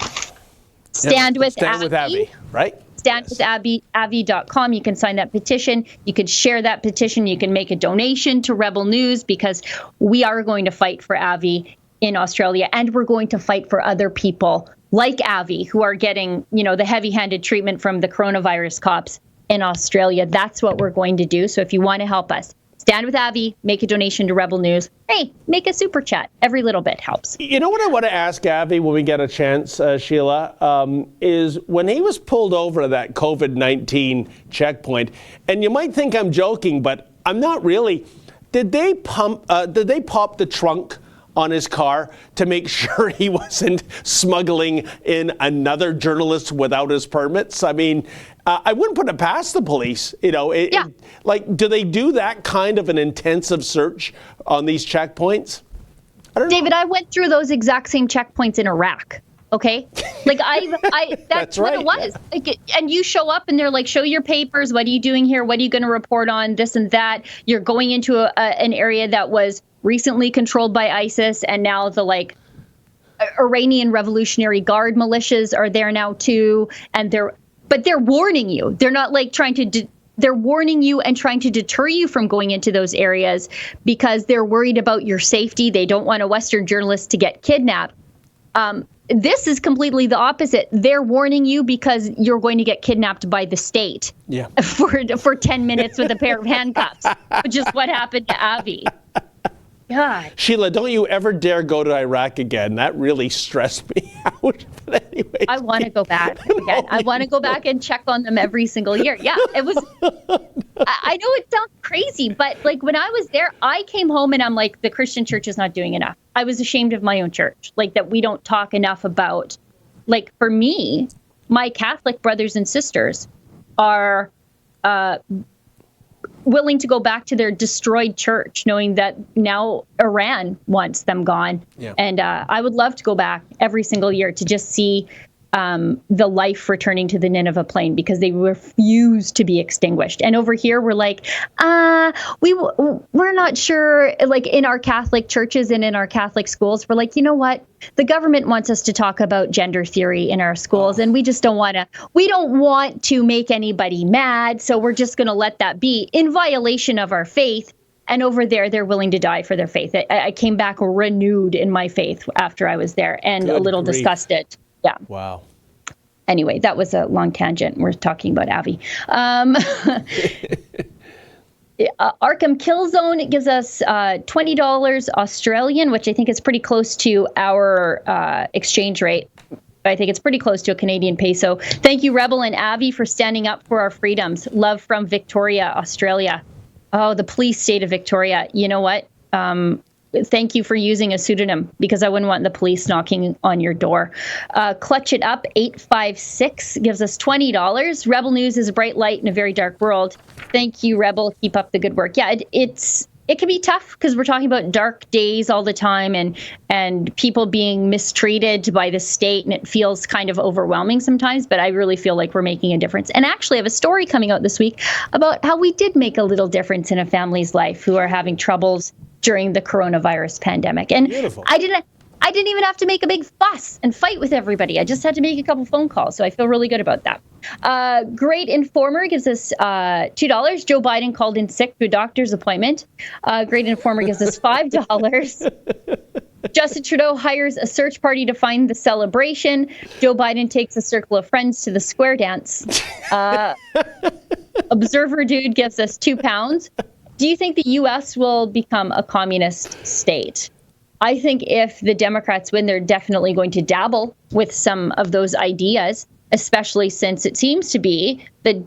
Stand with Avi, right? StandWithAvi.com. You can sign that petition. You can share that petition. You can make a donation to Rebel News because we are going to fight for Avi in Australia, and we're going to fight for other people like Avi who are getting, the heavy-handed treatment from the coronavirus cops in Australia. That's what we're going to do. So if you want to help us, stand with Avi, make a donation to Rebel News. Hey, make a super chat. Every little bit helps. You know what I want to ask Avi when we get a chance, Sheila, is when he was pulled over to that COVID-19 checkpoint, and you might think I'm joking, but I'm not really. Did they pop the trunk on his car to make sure he wasn't smuggling in another journalist without his permits? I mean, I wouldn't put it past the police. Do they do that kind of an intensive search on these checkpoints? David, I went through those exact same checkpoints in Iraq. Okay, that's right. What it was. Like, and you show up and they're like, show your papers. What are you doing here? What are you going to report on? This and that. You're going into an area that was recently controlled by ISIS, and now the Iranian Revolutionary Guard militias are there now too, and they're warning you. They're not trying to they're warning you and trying to deter you from going into those areas because they're worried about your safety. They don't want a Western journalist to get kidnapped. This is completely the opposite. They're warning you because you're going to get kidnapped by the state for 10 minutes with a pair of handcuffs, which is what happened to Abby. God. Sheila, don't you ever dare go to Iraq again. That really stressed me out. But anyways, I want to go back again. I want to go back and check on them every single year. Yeah, it was. I know it sounds crazy, but like when I was there, I came home and I'm like, the Christian church is not doing enough. I was ashamed of my own church, like that we don't talk enough about. Like for me, my Catholic brothers and sisters are willing to go back to their destroyed church, knowing that now Iran wants them gone. Yeah. And I would love to go back every single year to just see the life returning to the Nineveh plain, because they refuse to be extinguished. And over here, we're like, we're not sure. Like in our Catholic churches and in our Catholic schools, we're like, you know what? The government wants us to talk about gender theory in our schools, and we just don't want to. We don't want to make anybody mad, so we're just going to let that be in violation of our faith. And over there, they're willing to die for their faith. I came back renewed in my faith after I was there, and a little disgusted. Yeah. Wow. Anyway, that was a long tangent. We're talking about Avi. Arkham Killzone gives us $20 Australian, which I think is pretty close to our exchange rate. I think it's pretty close to a Canadian peso. Thank you, Rebel and Avi, for standing up for our freedoms. Love from Victoria, Australia. Oh, the police state of Victoria. You know what? Thank you for using a pseudonym, because I wouldn't want the police knocking on your door. Clutch It Up 856 gives us $20. Rebel News is a bright light in a very dark world. Thank you, Rebel. Keep up the good work. Yeah, it can be tough because we're talking about dark days all the time and people being mistreated by the state, and it feels kind of overwhelming sometimes, but I really feel like we're making a difference. And actually I have a story coming out this week about how we did make a little difference in a family's life who are having troubles during the coronavirus pandemic. And beautiful. I didn't even have to make a big fuss and fight with everybody. I just had to make a couple phone calls. So I feel really good about that. Great Informer gives us $2. Joe Biden called in sick to a doctor's appointment. Great Informer gives us $5. Justin Trudeau hires a search party to find the celebration. Joe Biden takes a circle of friends to the square dance. Observer Dude gives us £2. Do you think the U.S. will become a communist state? I think if the Democrats win, they're definitely going to dabble with some of those ideas, especially since it seems to be that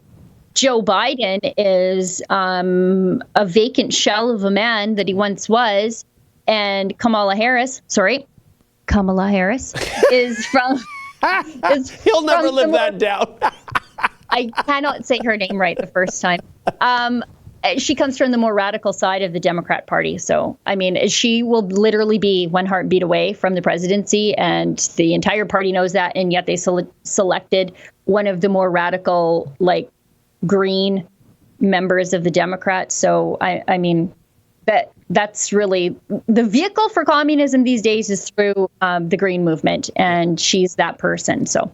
Joe Biden is a vacant shell of a man that he once was. And Kamala Harris is from... He'll never live that down. I cannot say her name right the first time. She comes from the more radical side of the Democrat Party. So, I mean, she will literally be one heartbeat away from the presidency, and the entire party knows that. And yet they selected one of the more radical, like, green members of the Democrats. So, I mean, that's really the vehicle for communism these days is through the green movement, and she's that person. So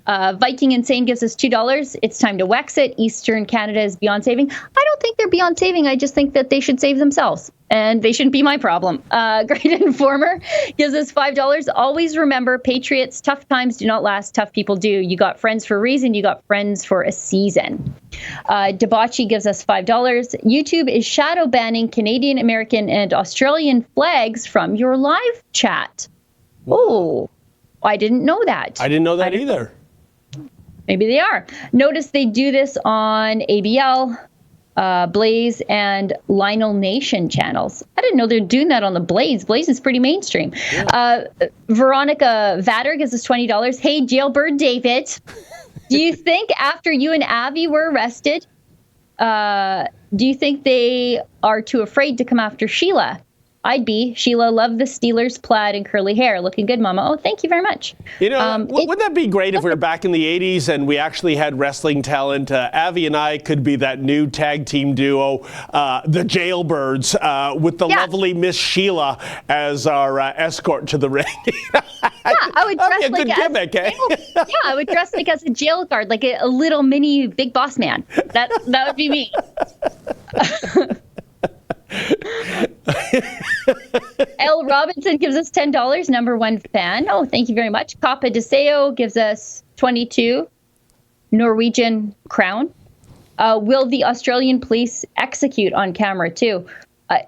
Viking Insane gives us $2. It's time to Wex it. Eastern Canada is beyond saving. I don't think they're beyond saving. I just think that they should save themselves, and they shouldn't be my problem. Great Informer gives us $5. Always remember, patriots, tough times do not last. Tough people do. You got friends for a reason. You got friends for a season. Debauchy gives us $5. YouTube is shadow banning Canadian, American, and Australian flags from your live chat. Oh, I didn't know that. I didn't know that either. Maybe they are. Notice they do this on ABL, Blaze, and Lionel Nation channels. I didn't know they're doing that on the Blaze. Blaze is pretty mainstream. Yeah. Veronica Vatter gives us $20. Hey, Jailbird David, do you think after you and Avi were arrested, do you think they are too afraid to come after Sheila? I'd be. Sheila, love the Steelers plaid and curly hair. Looking good, Mama. Oh, thank you very much. You know, wouldn't that be great if we were back in the 80s and we actually had wrestling talent? Avi and I could be that new tag team duo, the Jailbirds, with the lovely Miss Sheila as our escort to the ring. I would dress a good gimmick, eh? I would dress like as a jail guard, like a little mini Big Boss Man. That would be me. L. Robinson gives us $10, #1 fan. Oh, thank you very much. Kappa Deseo gives us 22 Norwegian crown. Will the Australian police execute on camera too?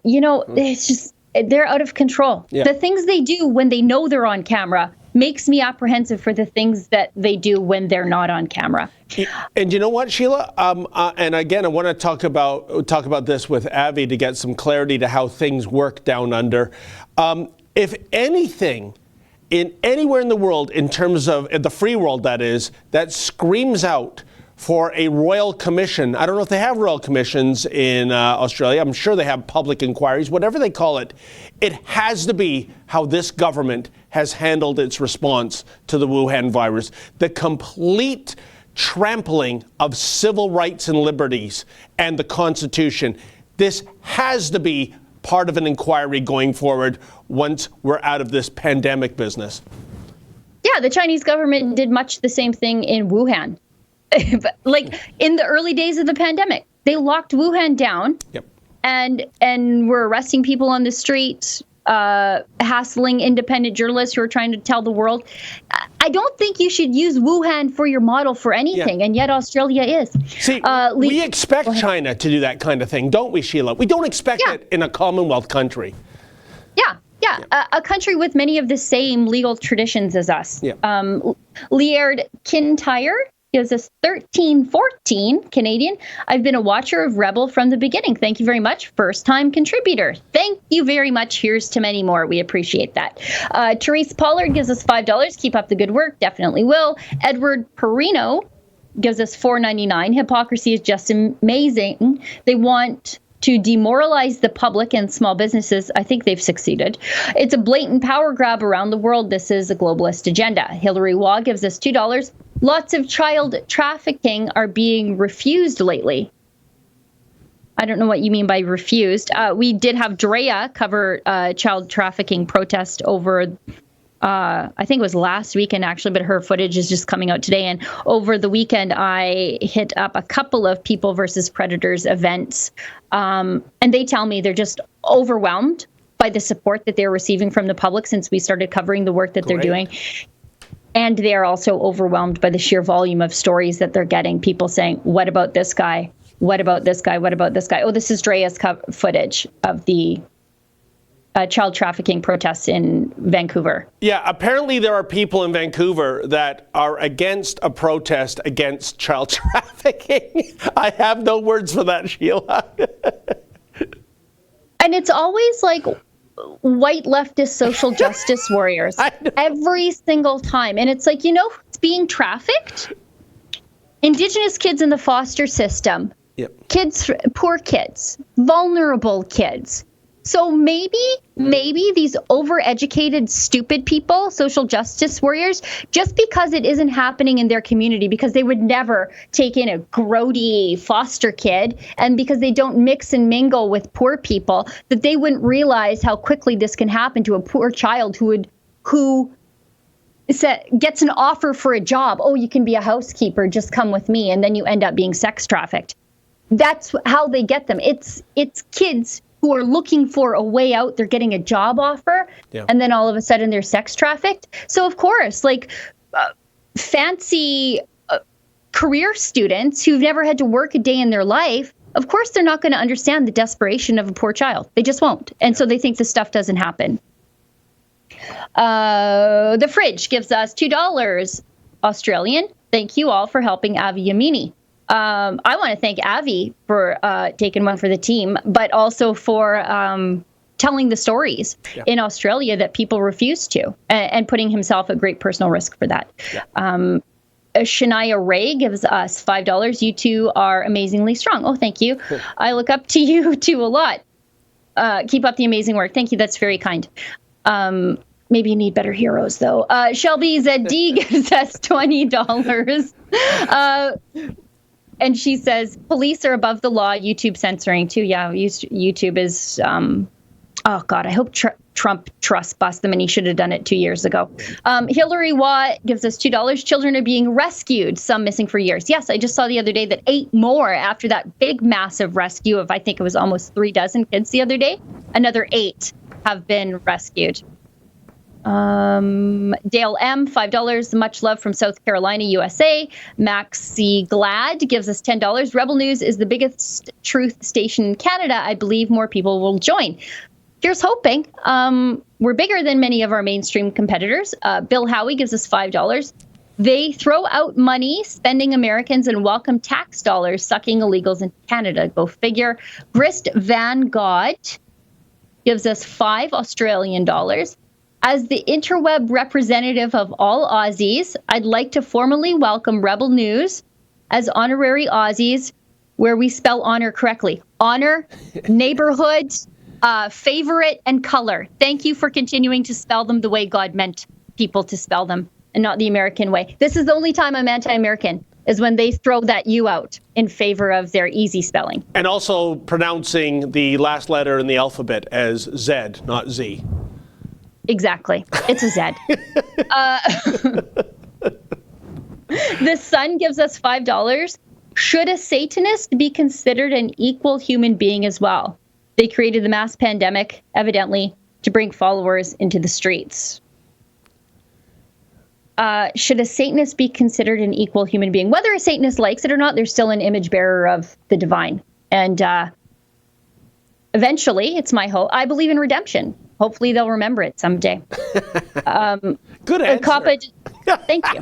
It's just, they're out of control. Yeah. The things they do when they know they're on camera makes me apprehensive for the things that they do when they're not on camera. And you know what, Sheila? And again, I want to talk about this with Avi to get some clarity to how things work down under. If anything, anywhere in the world, in terms of the free world, that screams out for a royal commission. I don't know if they have royal commissions in Australia. I'm sure they have public inquiries, whatever they call it. It has to be how this government has handled its response to the Wuhan virus. The complete trampling of civil rights and liberties and the Constitution. This has to be part of an inquiry going forward once we're out of this pandemic business. Yeah, the Chinese government did much the same thing in Wuhan. Like in the early days of the pandemic, they locked Wuhan down. Yep. And were arresting people on the street, hassling independent journalists who are trying to tell the world. I don't think you should use Wuhan for your model for anything, and yet Australia is. See, we expect China to do that kind of thing, don't we, Sheila? We don't expect it in a Commonwealth country. Yeah. A country with many of the same legal traditions as us. Yeah. Liard Kintyre gives us 1314 Canadian. I've been a watcher of Rebel from the beginning. Thank you very much. First-time contributor. Thank you very much. Here's to many more. We appreciate that. Therese Pollard gives us $5. Keep up the good work. Definitely will. Edward Perino gives us $4.99. Hypocrisy is just amazing. They want to demoralize the public and small businesses. I think they've succeeded. It's a blatant power grab around the world. This is a globalist agenda. Hillary Waugh gives us $2. Lots of child trafficking are being refused lately. I don't know what you mean by refused. We did have Drea cover child trafficking protest over, I think it was last weekend actually, but her footage is just coming out today. And over the weekend, I hit up a couple of People versus Predators events. And they tell me they're just overwhelmed by the support that they're receiving from the public since we started covering the work that they're doing. And they are also overwhelmed by the sheer volume of stories that they're getting. People saying, what about this guy? What about this guy? What about this guy? Oh, this is Drea's footage of the child trafficking protests in Vancouver. Yeah, apparently there are people in Vancouver that are against a protest against child trafficking. I have no words for that, Sheila. And it's always like white leftist social justice warriors every single time. And it's like, it's being trafficked. Indigenous kids in the foster system, kids, poor kids, vulnerable kids. So maybe these overeducated, stupid people, social justice warriors, just because it isn't happening in their community, because they would never take in a grody foster kid, and because they don't mix and mingle with poor people, that they wouldn't realize how quickly this can happen to a poor child who gets an offer for a job. Oh, you can be a housekeeper, just come with me, and then you end up being sex trafficked. That's how they get them. It's kids who are looking for a way out. They're getting a job offer, and then all of a sudden they're sex trafficked. So of course, fancy career students who've never had to work a day in their life, of course they're not going to understand the desperation of a poor child. They just won't. And so they think this stuff doesn't happen. The Fridge gives us $2 Australian. Thank you all for helping Avi Yamini. I want to thank Avi for taking one for the team, but also for telling the stories in Australia that people refuse to, and putting himself at great personal risk for that. Shania Ray gives us $5. You two are amazingly strong. Oh, thank you. I look up to you two a lot. Keep up the amazing work. Thank you. That's very kind. Maybe you need better heroes, though. Shelby ZD gives us $20. And she says, police are above the law, YouTube censoring too. Yeah, YouTube is, oh God, I hope Trump trust bust them, and he should have done it 2 years ago. Hillary Watt gives us $2. Children are being rescued, some missing for years. Yes, I just saw the other day that 8 more after that big, massive rescue of, I think it was almost 3 dozen kids the other day. Another 8 have been rescued. Dale M, $5. Much love from South Carolina, USA. Max C. Glad gives us $10. Rebel News is the biggest truth station in Canada. I believe more people will join. Here's hoping. We're bigger than many of our mainstream competitors. Bill Howie gives us $5. They throw out money, spending Americans, and welcome tax dollars, sucking illegals into Canada. Go figure. Grist Van God gives us $5 Australian. As the interweb representative of all Aussies, I'd like to formally welcome Rebel News as honorary Aussies, where we spell honor correctly. Honor, neighborhood, favorite, and color. Thank you for continuing to spell them the way God meant people to spell them, and not the American way. This is the only time I'm anti-American, is when they throw that U out in favor of their easy spelling. And also pronouncing the last letter in the alphabet as Z, not Z. Exactly. It's a Z. The Sun gives us $5. Should a Satanist be considered an equal human being as well? They created the mass pandemic, evidently, to bring followers into the streets. Should a Satanist be considered an equal human being? Whether a Satanist likes it or not, they're still an image bearer of the divine. And eventually, it's my hope. I believe in redemption. Hopefully they'll remember it someday. Good answer. Thank you.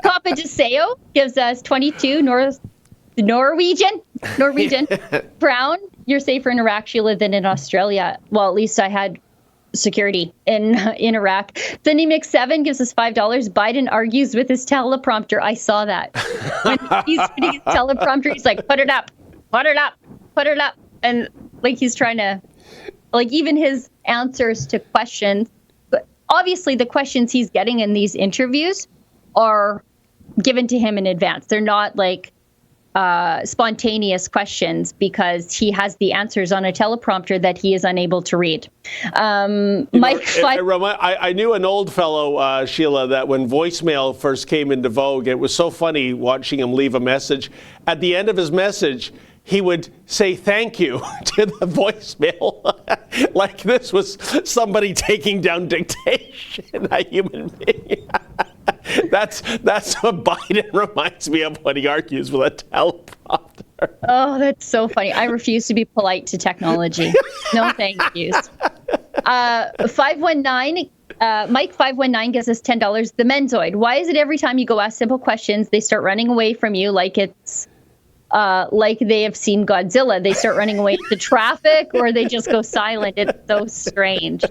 Coppa DeSeo gives us 22 Norwegian crown. You're safer in Iraq, Sheila, than in Australia. Well, at least I had security in Iraq. Cindy Mc7 gives us $5. Biden argues with his teleprompter. I saw that. When he's reading his teleprompter, he's like, put it up, put it up, put it up. And like he's trying to, like even his answers to questions, but obviously the questions he's getting in these interviews are given to him in advance. They're not like spontaneous questions because he has the answers on a teleprompter that he is unable to read. I knew an old fellow, Sheila, that when voicemail first came into vogue, it was so funny watching him leave a message. At the end of his message, he would say thank you to the voicemail, like this was somebody taking down dictation, a human being. That's what Biden reminds me of when he argues with a teleprompter. Oh, that's so funny. I refuse to be polite to technology. No thank yous. 519, Mike 519 gives us $10. The Menzoid. Why is it every time you go ask simple questions, they start running away from you like it's like they have seen Godzilla? They start running away into traffic, or they just go silent. It's so strange.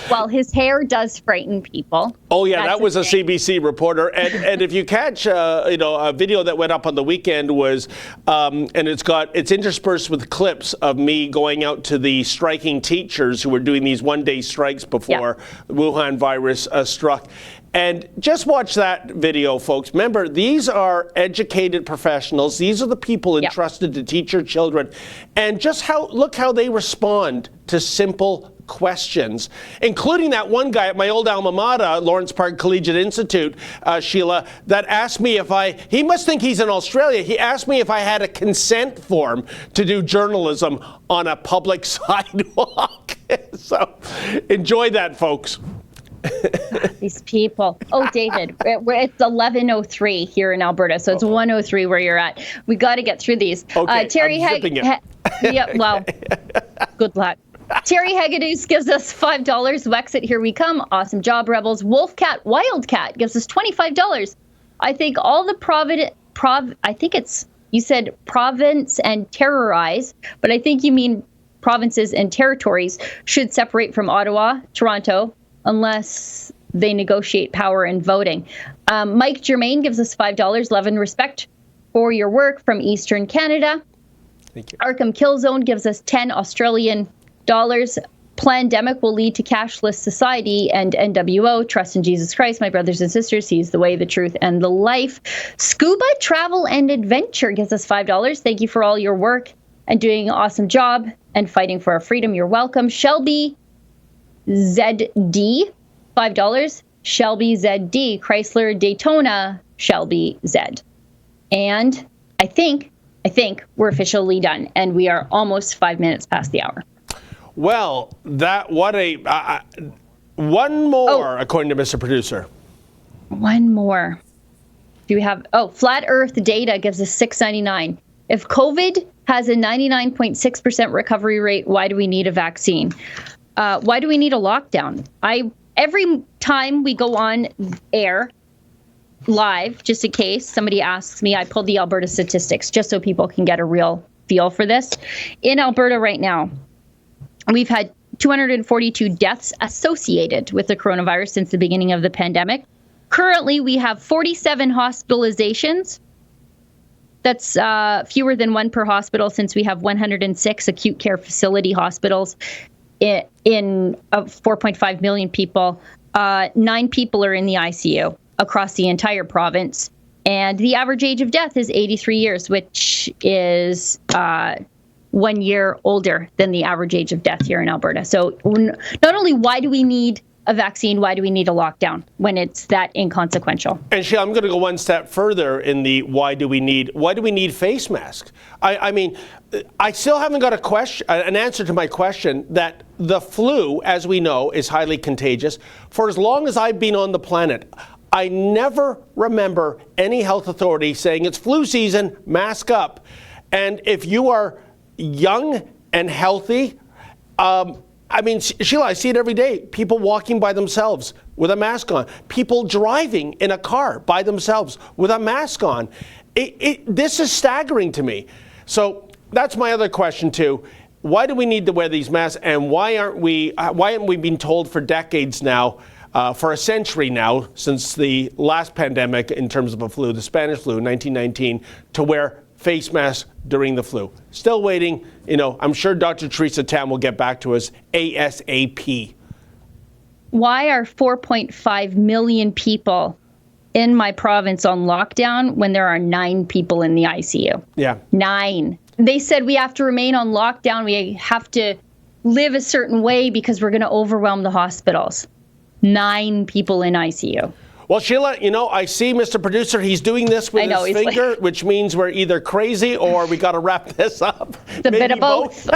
Well, his hair does frighten people. Oh yeah, that was a CBC reporter. And if you catch, a video that went up on the weekend was, and it's interspersed with clips of me going out to the striking teachers who were doing these one-day strikes before the Wuhan virus struck. And just watch that video, folks. Remember, these are educated professionals. These are the people entrusted to teach your children. And just look how they respond to simple questions, including that one guy at my old alma mater, Lawrence Park Collegiate Institute, Sheila, that asked me he must think he's in Australia. He asked me if I had a consent form to do journalism on a public sidewalk. So enjoy that, folks. These people. Oh, David, it's 11:03 here in Alberta, so it's 1:03 where you're at. We got to get through these. Okay, Terry well, good luck. Terry Hagedus gives us $5. Wexit, here we come. Awesome job, Rebels. Wolfcat Wildcat gives us $25. I think all the I think you said province and terrorize, but I think you mean provinces and territories should separate from Ottawa, Toronto, unless they negotiate power in voting. Mike Germain gives us $5. Love and respect for your work from Eastern Canada. Thank you. Arkham Killzone gives us 10 Australian Plandemic will lead to cashless society. And NWO, trust in Jesus Christ, my brothers and sisters. He's the way, the truth, and the life. Scuba Travel and Adventure gives us $5. Thank you for all your work and doing an awesome job and fighting for our freedom. You're welcome. Shelby ZD, $5. Shelby ZD, Chrysler Daytona, Shelby Z. And I think we're officially done, and we are almost 5 minutes past the hour. Well, one more, according to Mr. Producer. One more. Do we have? Flat Earth Data gives us $6.99. If COVID has a 99.6% recovery rate, why do we need a vaccine? Why do we need a lockdown? Every time we go on air live, just in case somebody asks me, I pulled the Alberta statistics just so people can get a real feel for this. In Alberta right now, we've had 242 deaths associated with the coronavirus since the beginning of the pandemic. Currently, we have 47 hospitalizations. That's fewer than one per hospital, since we have 106 acute care facility hospitals in 4.5 million people. 9 people are in the ICU across the entire province. And the average age of death is 83 years, which is 1 year older than the average age of death here in Alberta. So not only why do we need a vaccine, why do we need a lockdown when it's that inconsequential? And Sheila, I'm going to go one step further in the why do we need face masks? I mean, I still haven't got an answer to my question that the flu, as we know, is highly contagious. For as long as I've been on the planet, I never remember any health authority saying it's flu season, mask up. And if you are young and healthy, I mean, Sheila, I see it every day. People walking by themselves with a mask on. People driving in a car by themselves with a mask on. This is staggering to me. So that's my other question too. Why do we need to wear these masks, and why haven't we been told for decades now, for a century now, since the last pandemic in terms of a flu, the Spanish flu, 1919, to wear face masks during the flu? Still waiting. I'm sure Dr. Teresa Tam will get back to us ASAP. Why are 4.5 million people in my province on lockdown when there are 9 people in the ICU? Yeah. 9. They said we have to remain on lockdown. We have to live a certain way because we're going to overwhelm the hospitals. 9 people in ICU. Well, Sheila, I see Mr. Producer, he's doing this with his finger, which means we're either crazy or we got to wrap this up. It's a bit of both.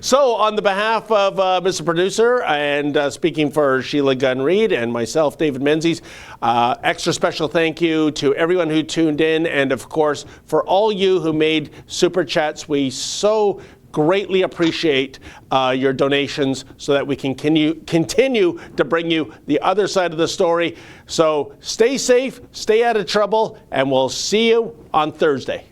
So on the behalf of Mr. Producer and speaking for Sheila Gunn-Reid and myself, David Menzies, extra special thank you to everyone who tuned in, and of course, for all you who made Super Chats. We so greatly appreciate your donations so that we can continue to bring you the other side of the story. So stay safe, stay out of trouble, and we'll see you on Thursday.